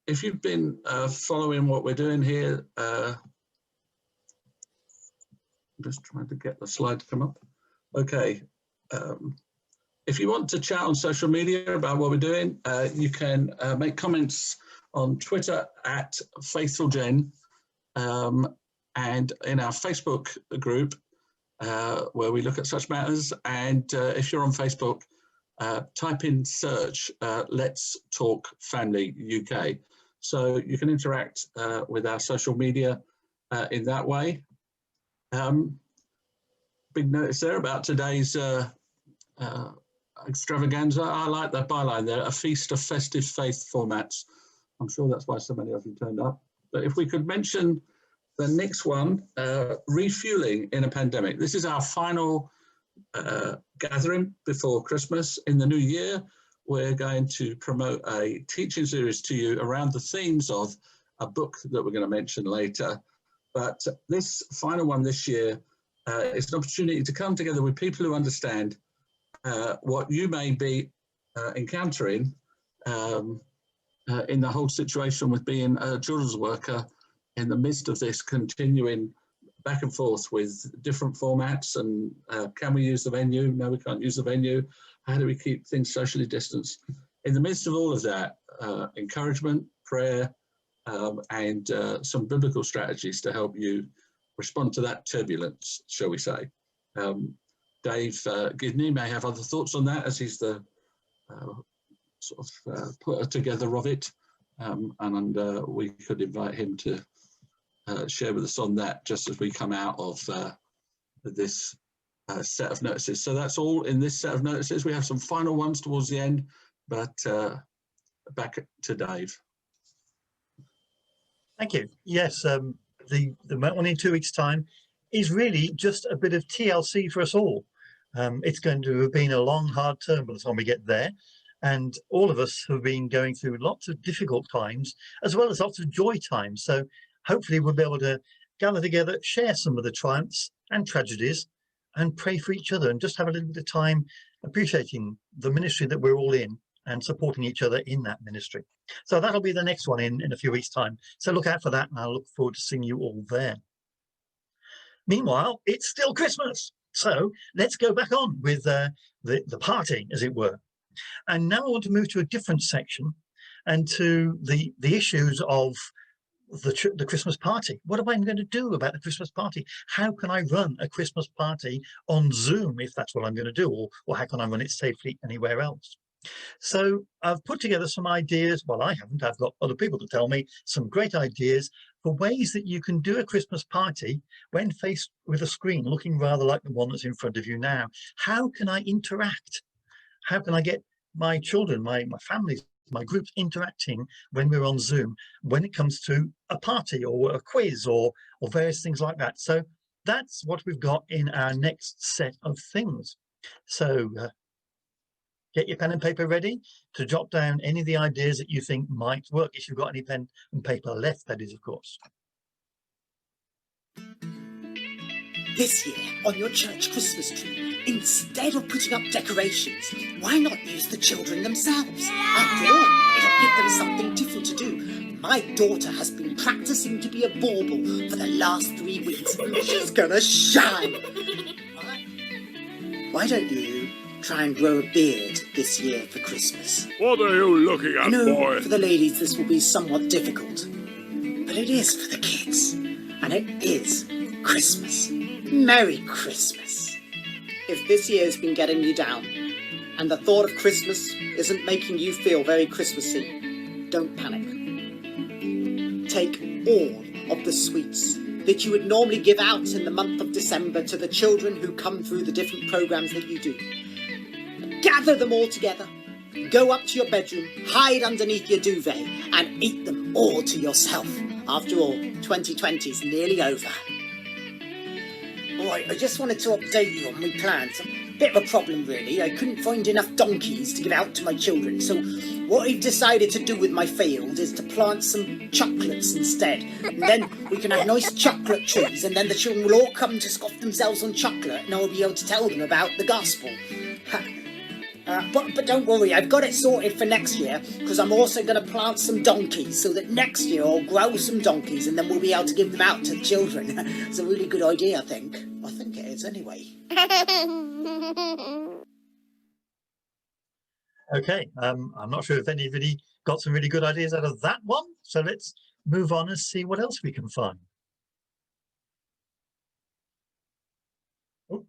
S21: if you've been following what we're doing here, I'm just trying to get the slide to come up. Okay. If you want to chat on social media about what we're doing, you can make comments on Twitter at FaithfulGen, and in our Facebook group where we look at such matters. And if you're on Facebook, type in search Let's Talk Family UK. So you can interact with our social media in that way. Big notice there about today's extravaganza. I like that byline there, a feast of festive faith formats. I'm sure that's why so many of you turned up. But if we could mention the next one, refueling in a pandemic. This is our final gathering before Christmas. In the new year, we're going to promote a teaching series to you around the themes of a book that we're going to mention later. But this final one this year is an opportunity to come together with people who understand what you may be encountering in the whole situation with being a children's worker in the midst of this continuing back and forth with different formats. And can we use the venue? No, we can't use the venue. How do we keep things socially distanced? In the midst of all of that, encouragement, prayer, and some biblical strategies to help you respond to that turbulence, shall we say. Dave Gidney may have other thoughts on that, as he's the putter together of it, and we could invite him to share with us on that just as we come out of this set of notices. So that's all in this set of notices. We have some final ones towards the end, but back to Dave.
S1: Thank you. Yes, the one in 2 weeks' time is really just a bit of TLC for us all. It's going to have been a long, hard term by the time we get there. And all of us have been going through lots of difficult times, as well as lots of joy times. So hopefully we'll be able to gather together, share some of the triumphs and tragedies, and pray for each other, and just have a little bit of time appreciating the ministry that we're all in and supporting each other in that ministry. So that'll be the next one in a few weeks' time. So look out for that, and I'll look forward to seeing you all there. Meanwhile, it's still Christmas. So let's go back on with the party, as it were. And now I want to move to a different section and to the issues of the Christmas party. What am I going to do about the Christmas party? How can I run a Christmas party on Zoom if that's what I'm going to do, or how can I run it safely anywhere else? So I've put together some ideas. Well, I haven't. I've got other people to tell me some great ideas for ways that you can do a Christmas party when faced with a screen looking rather like the one that's in front of you now. How can I interact? How can I get my children, my families, my groups interacting when we're on Zoom, when it comes to a party or a quiz or various things like that? So that's what we've got in our next set of things. So get your pen and paper ready to jot down any of the ideas that you think might work, if you've got any pen and paper left, that is, of course.
S6: This year, on your church Christmas tree, instead of putting up decorations, why not use the children themselves? After all, it'll give them something different to do. My daughter has been practicing to be a bauble for the last 3 weeks. She's gonna shine. Why don't you try and grow a beard this year for Christmas?
S20: What are you looking at,
S6: I know
S20: boy?
S6: for the ladies this will be somewhat difficult, but it is for the kids, and it is Christmas. Merry Christmas. If this year's been getting you down, and the thought of Christmas isn't making you feel very Christmassy, don't panic. Take all of the sweets that you would normally give out in the month of December to the children who come through the different programs that you do. Gather them all together, go up to your bedroom, hide underneath your duvet, and eat them all to yourself. After all, 2020 is nearly over. Alright, I just wanted to update you on my plans. A bit of a problem, really. I couldn't find enough donkeys to give out to my children, so what I've decided to do with my field is to plant some chocolates instead. And then we can have nice chocolate trees, and then the children will all come to scoff themselves on chocolate, and I'll be able to tell them about the gospel. But don't worry, I've got it sorted for next year, because I'm also going to plant some donkeys, so that next year I'll grow some donkeys, and then we'll be able to give them out to the children. It's a really good idea, I think. I think it is, anyway.
S1: Okay, I'm not sure if anybody got some really good ideas out of that one, so let's move on and see what else we can find. Oh.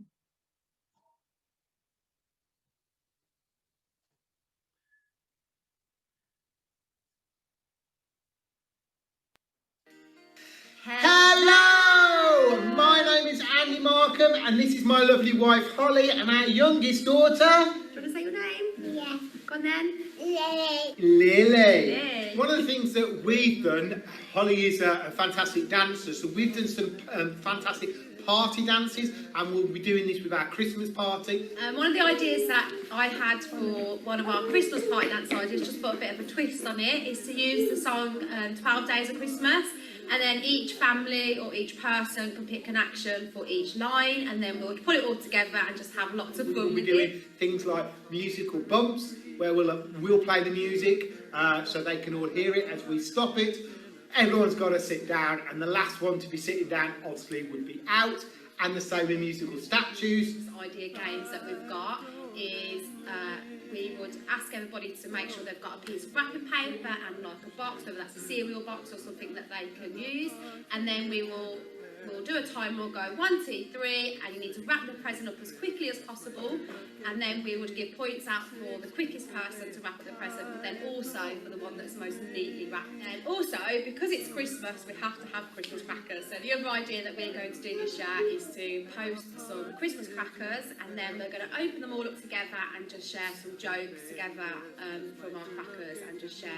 S22: Hello! My name is Andy Markham, and this is my lovely wife Holly, and our youngest daughter.
S23: Do you want to say your name? Yeah. Go on then.
S22: Lily.
S23: Lily.
S22: One of the things that we've done, Holly is a fantastic dancer, so we've done some fantastic party dances, and we'll be doing this with our Christmas party.
S23: One of the ideas that I had for one of our Christmas party dance ideas, just put a bit of a twist on it, is to use the song 12 Days of Christmas. And then each family or each person can pick an action for each line, and then we'll put it all together and just have lots of fun.
S22: We'll be doing things like musical bumps, where we'll play the music so they can all hear it as we stop it. Everyone's got to sit down, and the last one to be sitting down obviously would be out. And the same with musical statues.
S23: Idea games that we've got is we would ask everybody to make sure they've got a piece of wrapping paper and like a box, whether that's a cereal box or something that they can use, and then we'll do a time. We'll go 1, 2, 3, and you need to wrap the present up as quickly as possible, and then we would give points out for the quickest person to wrap up the present, but then also for the one that's most neatly wrapped. And also, because it's Christmas, we have to have Christmas crackers. So the other idea that we're going to do this year is to post some Christmas crackers, and then we're going to open them all up together and just share some jokes together from our crackers, and just share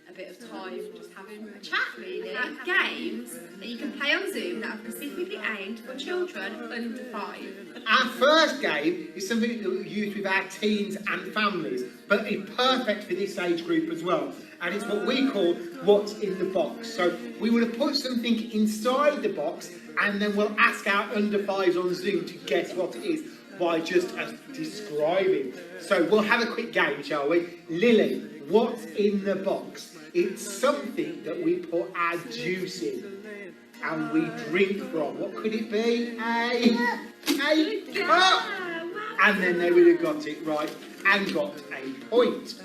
S23: a bit of time just having a chat really. Games that you can play on Zoom that are specifically aimed for children under 5.
S22: Our first game is something that we use with our teens and families, but it's perfect for this age group as well. And it's what we call what's in the box. So we would have put something inside the box, and then we'll ask our under 5s on Zoom to guess what it is by just describing. So we'll have a quick game, shall we? Lily, what's in the box? It's something that we put our juice in and we drink from. What could it be? A cup! And then they would have got it right and got a point.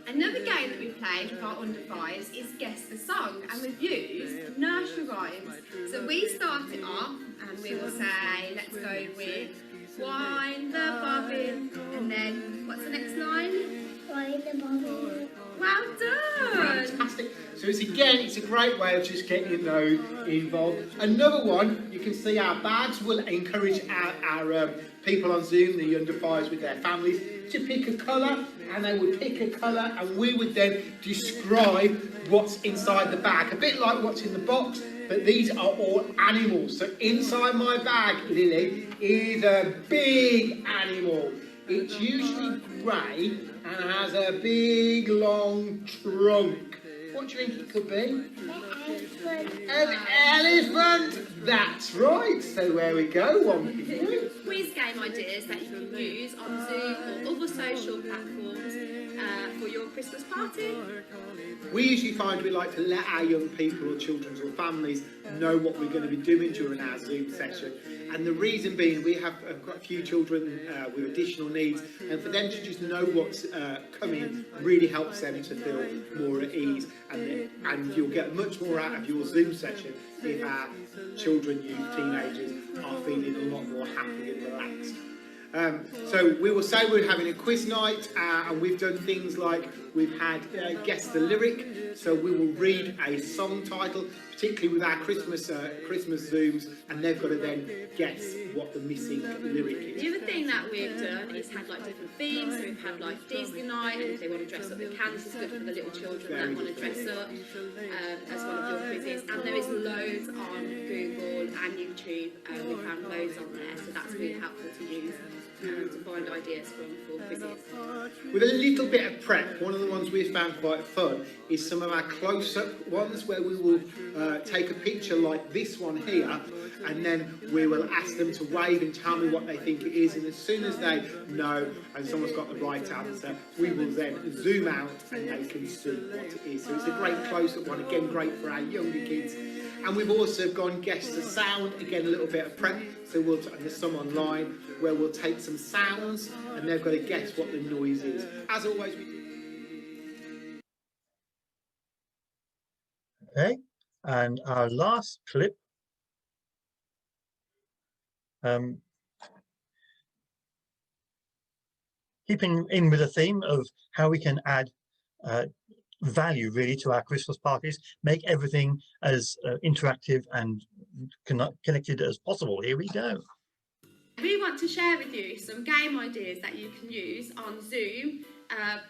S23: Another game that we played with our under 5s is Guess the Song, and we've used nursery rhymes. So we start it off and we will say, let's go with wind the bobbin, and then what's the next line? Wind the bobbin. Well done!
S22: Fantastic. So it's a great way of just getting those involved. Another one, you can see our badge will encourage our people on Zoom, the under 5s with their families, to pick a colour, and they would pick a colour, and we would then describe what's inside the bag. A bit like what's in the box, but these are all animals. So inside my bag, Lily, is a big animal. It's usually grey and has a big long trunk. What do you think it could be? An elephant! That's right. So there we go. One for you.
S23: Quiz game ideas that you can use on Zoom or other social platforms for your Christmas party.
S22: We usually find we like to let our young people or children or families know what we're going to be doing during our Zoom session. And the reason being, we have quite a few children with additional needs, and for them to just know what's coming really helps them to feel more at ease. And you'll get much more out of your Zoom session if our children, youth, teenagers are feeling a lot more happy and relaxed. So we will say we're having a quiz night, and we've done things like we've had guess the lyric. So we will read a song title, particularly with our Christmas Zooms, and they've got to then guess what the missing lyric is.
S23: The other thing that we've done is had like different themes. So we've had like Disney night, and if they want to dress up, they can. This is good for the little children that want to dress up as one of your quizzes. And there is loads on Google and YouTube. We found loads on there, so that's really helpful to use. To find ideas for quizzes.
S22: With a little bit of prep, one of the ones we've found quite fun is some of our close-up ones where we will take a picture like this one here, and then we will ask them to wave and tell me what they think it is, and as soon as they know and someone's got the right answer, we will then zoom out and they can see what it is. So it's a great close-up one, again great for our younger kids. And we've also gone guess the sound, again a little bit of prep, so and there's some online where we'll take some sounds and they've got to guess what the noise is. As always, we do.
S1: Okay, and our last clip. Keeping in with the theme of how we can add value really to our Christmas parties, make everything as interactive and connected as possible. Here we go.
S23: We want to share with you some game ideas that you can use on Zoom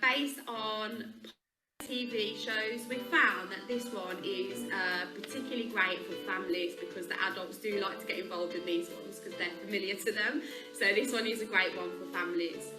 S23: based on TV shows. We found that this one is particularly great for families because the adults do like to get involved in these ones because they're familiar to them. So this one is a great one for families.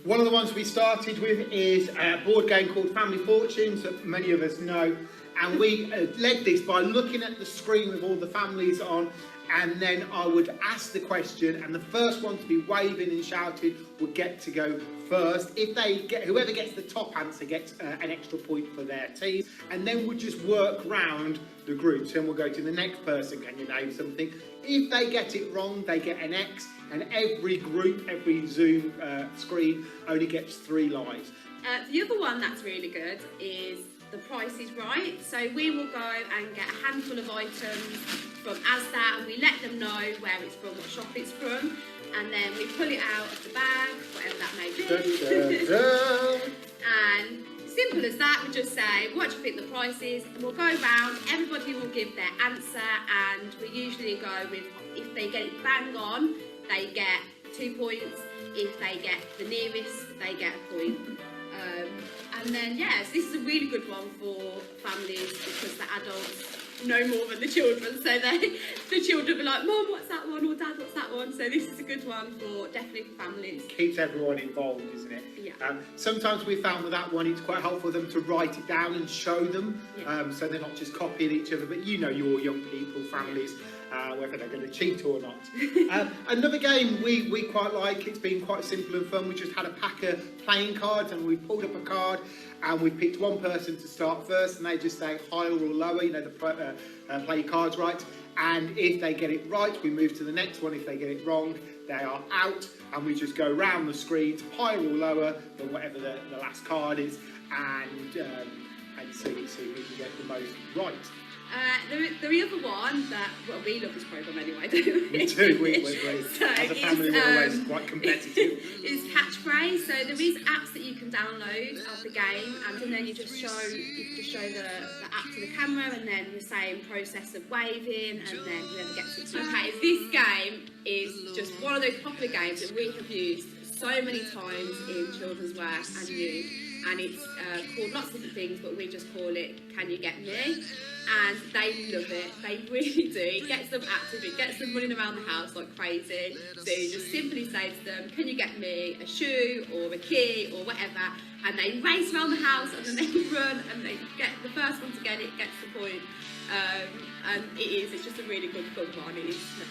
S22: One of the ones we started with is a board game called Family Fortunes that many of us know, and we led this by looking at the screen with all the families on, and then I would ask the question, and the first one to be waving and shouting would get to go first. If they get, whoever gets the top answer gets an extra point for their team, and then we'll just work round the groups, and we'll go to the next person. Can you name something? If they get it wrong, they get an X, and every group, every Zoom screen only gets 3 lives.
S23: The other one that's really good is The Price is Right. So we will go and get a handful of items from Asda, and we let them know where it's from, what shop it's from, and then we pull it out of the bag, whatever that may be. And simple as that, we just say, what do you think the price is? And we'll go round, everybody will give their answer, and we usually go with, if they get it bang on, they get 2 points. If they get the nearest, they get a point. And then, yes, this is a really good one for families because the adults know more than the children. So the children will be like, Mum, what's that one? Or Dad, what's that one? So this is a good one for definitely for families.
S22: Keeps everyone involved, isn't it?
S23: Yeah.
S22: Sometimes we found with that one, it's quite helpful for them to write it down and show them, so they're not just copying each other, but you know your young people, families, whether they're going to cheat or not. Another game we quite like, it's been quite simple and fun. We just had a pack of playing cards and we pulled up a card and we picked one person to start first and they just say higher or lower, you know, play your cards right. And if they get it right, we move to the next one. If they get it wrong, they are out. And we just go round the screen to higher or lower than whatever the last card is, and see who can get the most right.
S23: The other one that, well, we love this programme anyway, don't we?
S22: We do, so as a family we're always quite competitive.
S23: Is catchphrase. So there is apps that you can download of the game, and then you just show the app to the camera, and then the same process of waving, and then whoever gets it. Okay, this game is just one of those popular games that we have used so many times in children's work and youth, and it's called lots of different things, but we just call it Can You Get Me? And they love it, they really do. It gets them active, it gets them running around the house like crazy. So you just simply say to them, can you get me a shoe or a key or whatever? And they race around the house and then they run and they get the first one to get it gets the point. And it's just a really good fun one.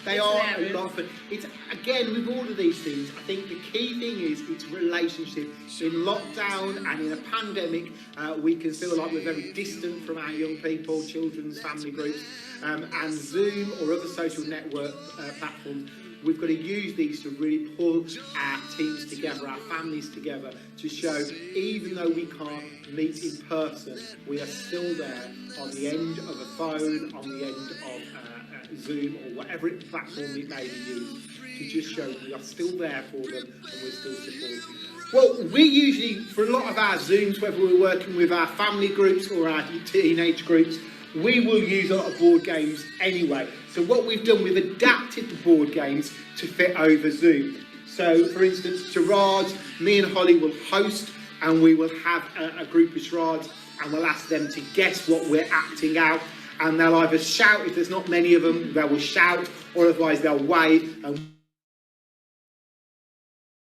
S22: They are a lot of fun. It's, again, with all of these things, I think the key thing is it's relationship. In lockdown and in a pandemic, we can feel like we're very distant from our young people, children's family groups, and Zoom or other social network platforms. We've got to use these to really pull our teams together, our families together, to show even though we can't meet in person, we are still there on the end of a phone, on the end of Zoom or whatever platform it may be used, to just show we are still there for them and we're still supporting. Well, we usually, for a lot of our Zooms, whether we're working with our family groups or our teenage groups, we will use a lot of board games anyway. So what we've done, we've adapted the board games to fit over Zoom. So, for instance, charades, me and Holly will host, and we will have a group of charades, and we'll ask them to guess what we're acting out, and they'll either shout, if there's not many of them, they will shout, or otherwise they'll wave, and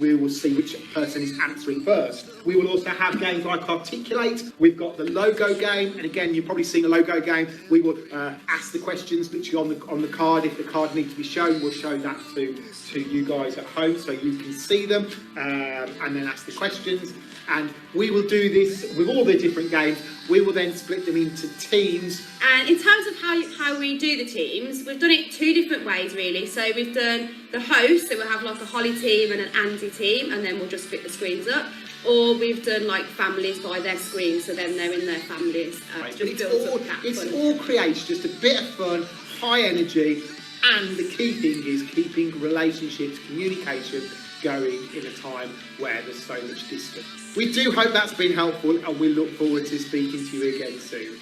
S22: we will see which person is answering first. We will also have games like Articulate. We've got the logo game, and again, you've probably seen the logo game. We will ask the questions literally on the card. If the card needs to be shown, we'll show that to you guys at home so you can see them, and then ask the questions. And we will do this with all the different games. We will then split them into teams.
S23: And in terms of how we do the teams, we've done it two different ways really. So we've done the host, so we'll have like a Holly team and an Andy team, and then we'll just split the screens up. Or we've done like families by their screens, so then they're in their families.
S22: Right. It's all creates just a bit of fun, high energy, and the key thing is keeping relationships, communication going in a time where there's so much distance. We do hope that's been helpful, and we look forward to speaking to you again soon.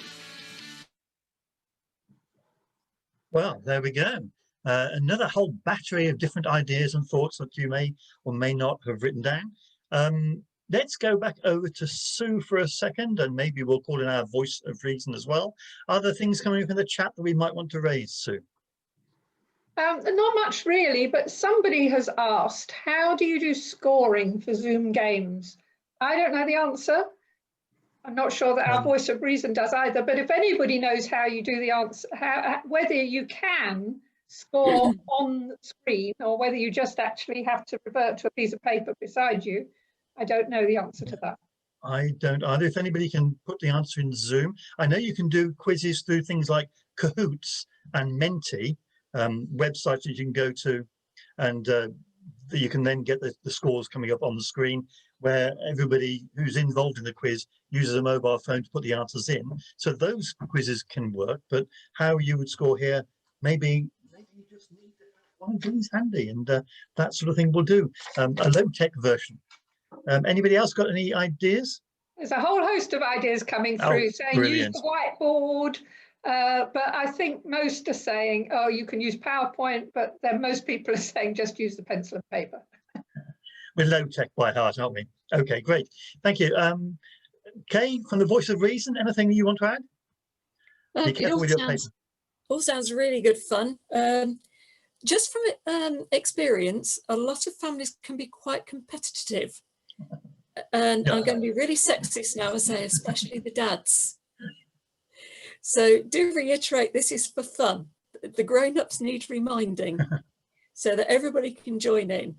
S1: Well, there we go. Another whole battery of different ideas and thoughts that you may or may not have written down. Let's go back over to Sue for a second, and maybe we'll call in our voice of reason as well. Are there things coming up in the chat that we might want to raise, Sue?
S11: Not much really, but somebody has asked, how do you do scoring for Zoom games? I don't know the answer. I'm not sure that our voice of reason does either, but if anybody knows how you do the answer, whether you can score on the screen or whether you just actually have to revert to a piece of paper beside you, I don't know the answer to that.
S1: I don't either. If anybody can put the answer in Zoom. I know you can do quizzes through things like Kahoots and Menti, websites that you can go to, and you can then get the scores coming up on the screen, where everybody who's involved in the quiz uses a mobile phone to put the answers in. So those quizzes can work, but how you would score here, maybe you just need to have one of these handy, and that sort of thing will do. A low-tech version. Anybody else got any ideas?
S11: There's a whole host of ideas coming through saying
S1: brilliant.
S11: Use the whiteboard, but I think most are saying, oh, you can use PowerPoint, but then most people are saying just use the pencil and paper.
S1: We're low tech by heart, aren't we? Okay, great. Thank you. Kay, from the Voice of Reason, anything you want to add? Be
S2: It
S1: careful with your paper.
S2: all sounds really good fun. Just from experience, a lot of families can be quite competitive. And I'm going to be really sexist now and say, especially the dads. So do reiterate, this is for fun. The grown-ups need reminding so that everybody can join in.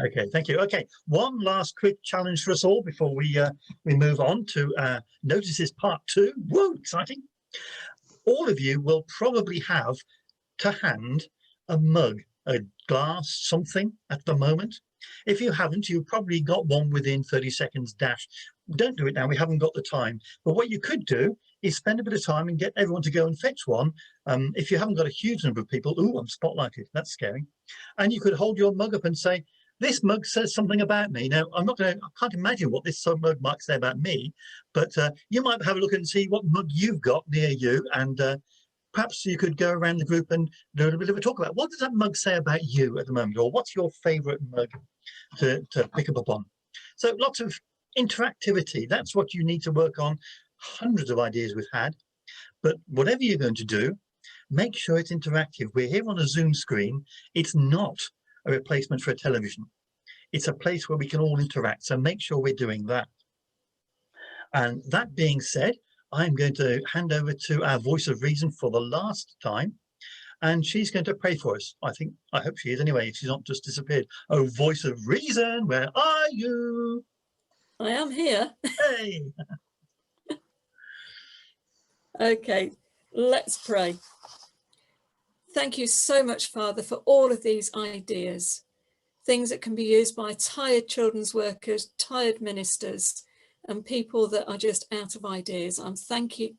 S1: Okay, thank you. Okay, one last quick challenge for us all before we move on to notices part 2. Whoa, exciting. All of you will probably have to hand a mug, a glass, something at the moment. If you haven't, you've probably got one within 30 seconds dash. Don't do it now, we haven't got the time. But what you could do is spend a bit of time and get everyone to go and fetch one. If you haven't got a huge number of people, ooh, I'm spotlighted, that's scary. And you could hold your mug up and say, this mug says something about me. Now, I can't imagine what this mug might say about me, but you might have a look and see what mug you've got near you, and perhaps you could go around the group and do a bit of a talk about what does that mug say about you at the moment, or what's your favourite mug to pick up upon. So lots of interactivity, that's what you need to work on. Hundreds of ideas we've had, but whatever you're going to do, make sure it's interactive. We're here on a Zoom screen. It's not a replacement for a television. It's a place where we can all interact, so make sure we're doing that. And that being said, I'm going to hand over to our Voice of Reason for the last time, and she's going to pray for us. I hope she is anyway, if she's not just disappeared. Oh, Voice of Reason, where are you?
S2: I am here.
S1: Hey!
S2: Okay, let's pray. Thank you so much, Father, for all of these ideas, things that can be used by tired children's workers, tired ministers, and people that are just out of ideas. I thank you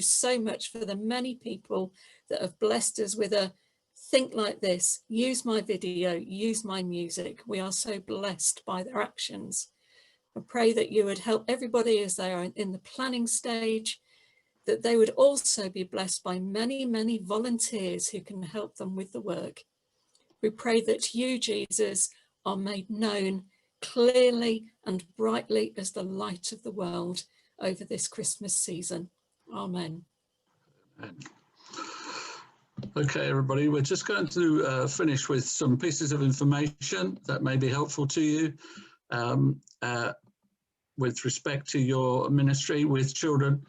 S2: so much for the many people that have blessed us with a think like this, use my video, use my music. We are so blessed by their actions. I pray that you would help everybody as they are in the planning stage, that they would also be blessed by many, many volunteers who can help them with the work. We pray that you, Jesus, are made known clearly and brightly as the light of the world over this Christmas season. Amen.
S21: Okay, everybody, we're just going to finish with some pieces of information that may be helpful to you with respect to your ministry with children.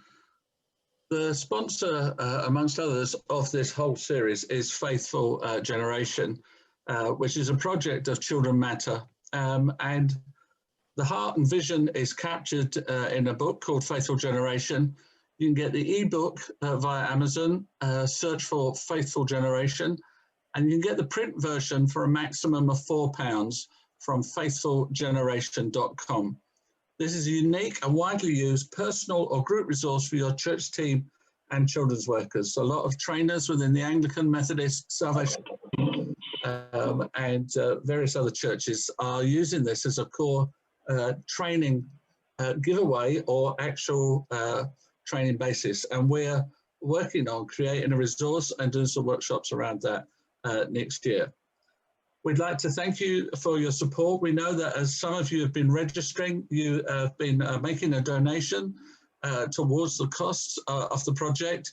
S21: The sponsor, amongst others, of this whole series is Faithful Generation, which is a project of Children Matter. And the heart and vision is captured in a book called Faithful Generation. You can get the ebook via Amazon, search for Faithful Generation, and you can get the print version for a maximum of £4 from faithfulgeneration.com. This is a unique and widely used personal or group resource for your church team and children's workers. A lot of trainers within the Anglican, Methodist, Salvation, and various other churches are using this as a core training giveaway or actual training basis. And we're working on creating a resource and doing some workshops around that next year. We'd like to thank you for your support. We know that as some of you have been registering, you have been making a donation towards the costs of the project.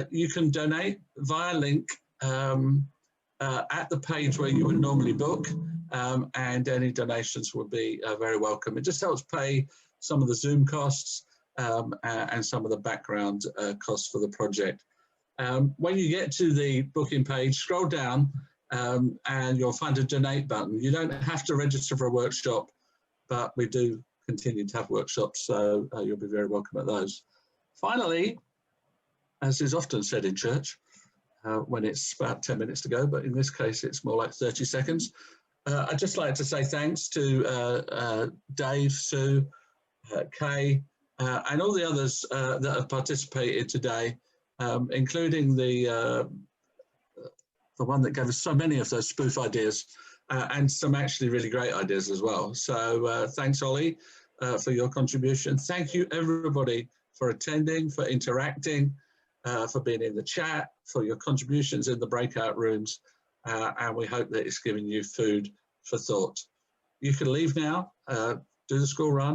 S21: You can donate via link at the page where you would normally book, and any donations would be very welcome. It just helps pay some of the Zoom costs and some of the background costs for the project. When you get to the booking page, scroll down and you'll find a donate button. You don't have to register for a workshop, but we do continue to have workshops, so you'll be very welcome at those. Finally, as is often said in church, when it's about 10 minutes to go, but in this case it's more like 30 seconds. I'd just like to say thanks to Dave, Sue, Kay, and all the others that have participated today, including the one that gave us so many of those spoof ideas and some actually really great ideas as well. So thanks, Olly, for your contribution. Thank you, everybody, for attending, for interacting, for being in the chat, for your contributions in the breakout rooms, and we hope that it's given you food for thought. You can leave now. do the school run.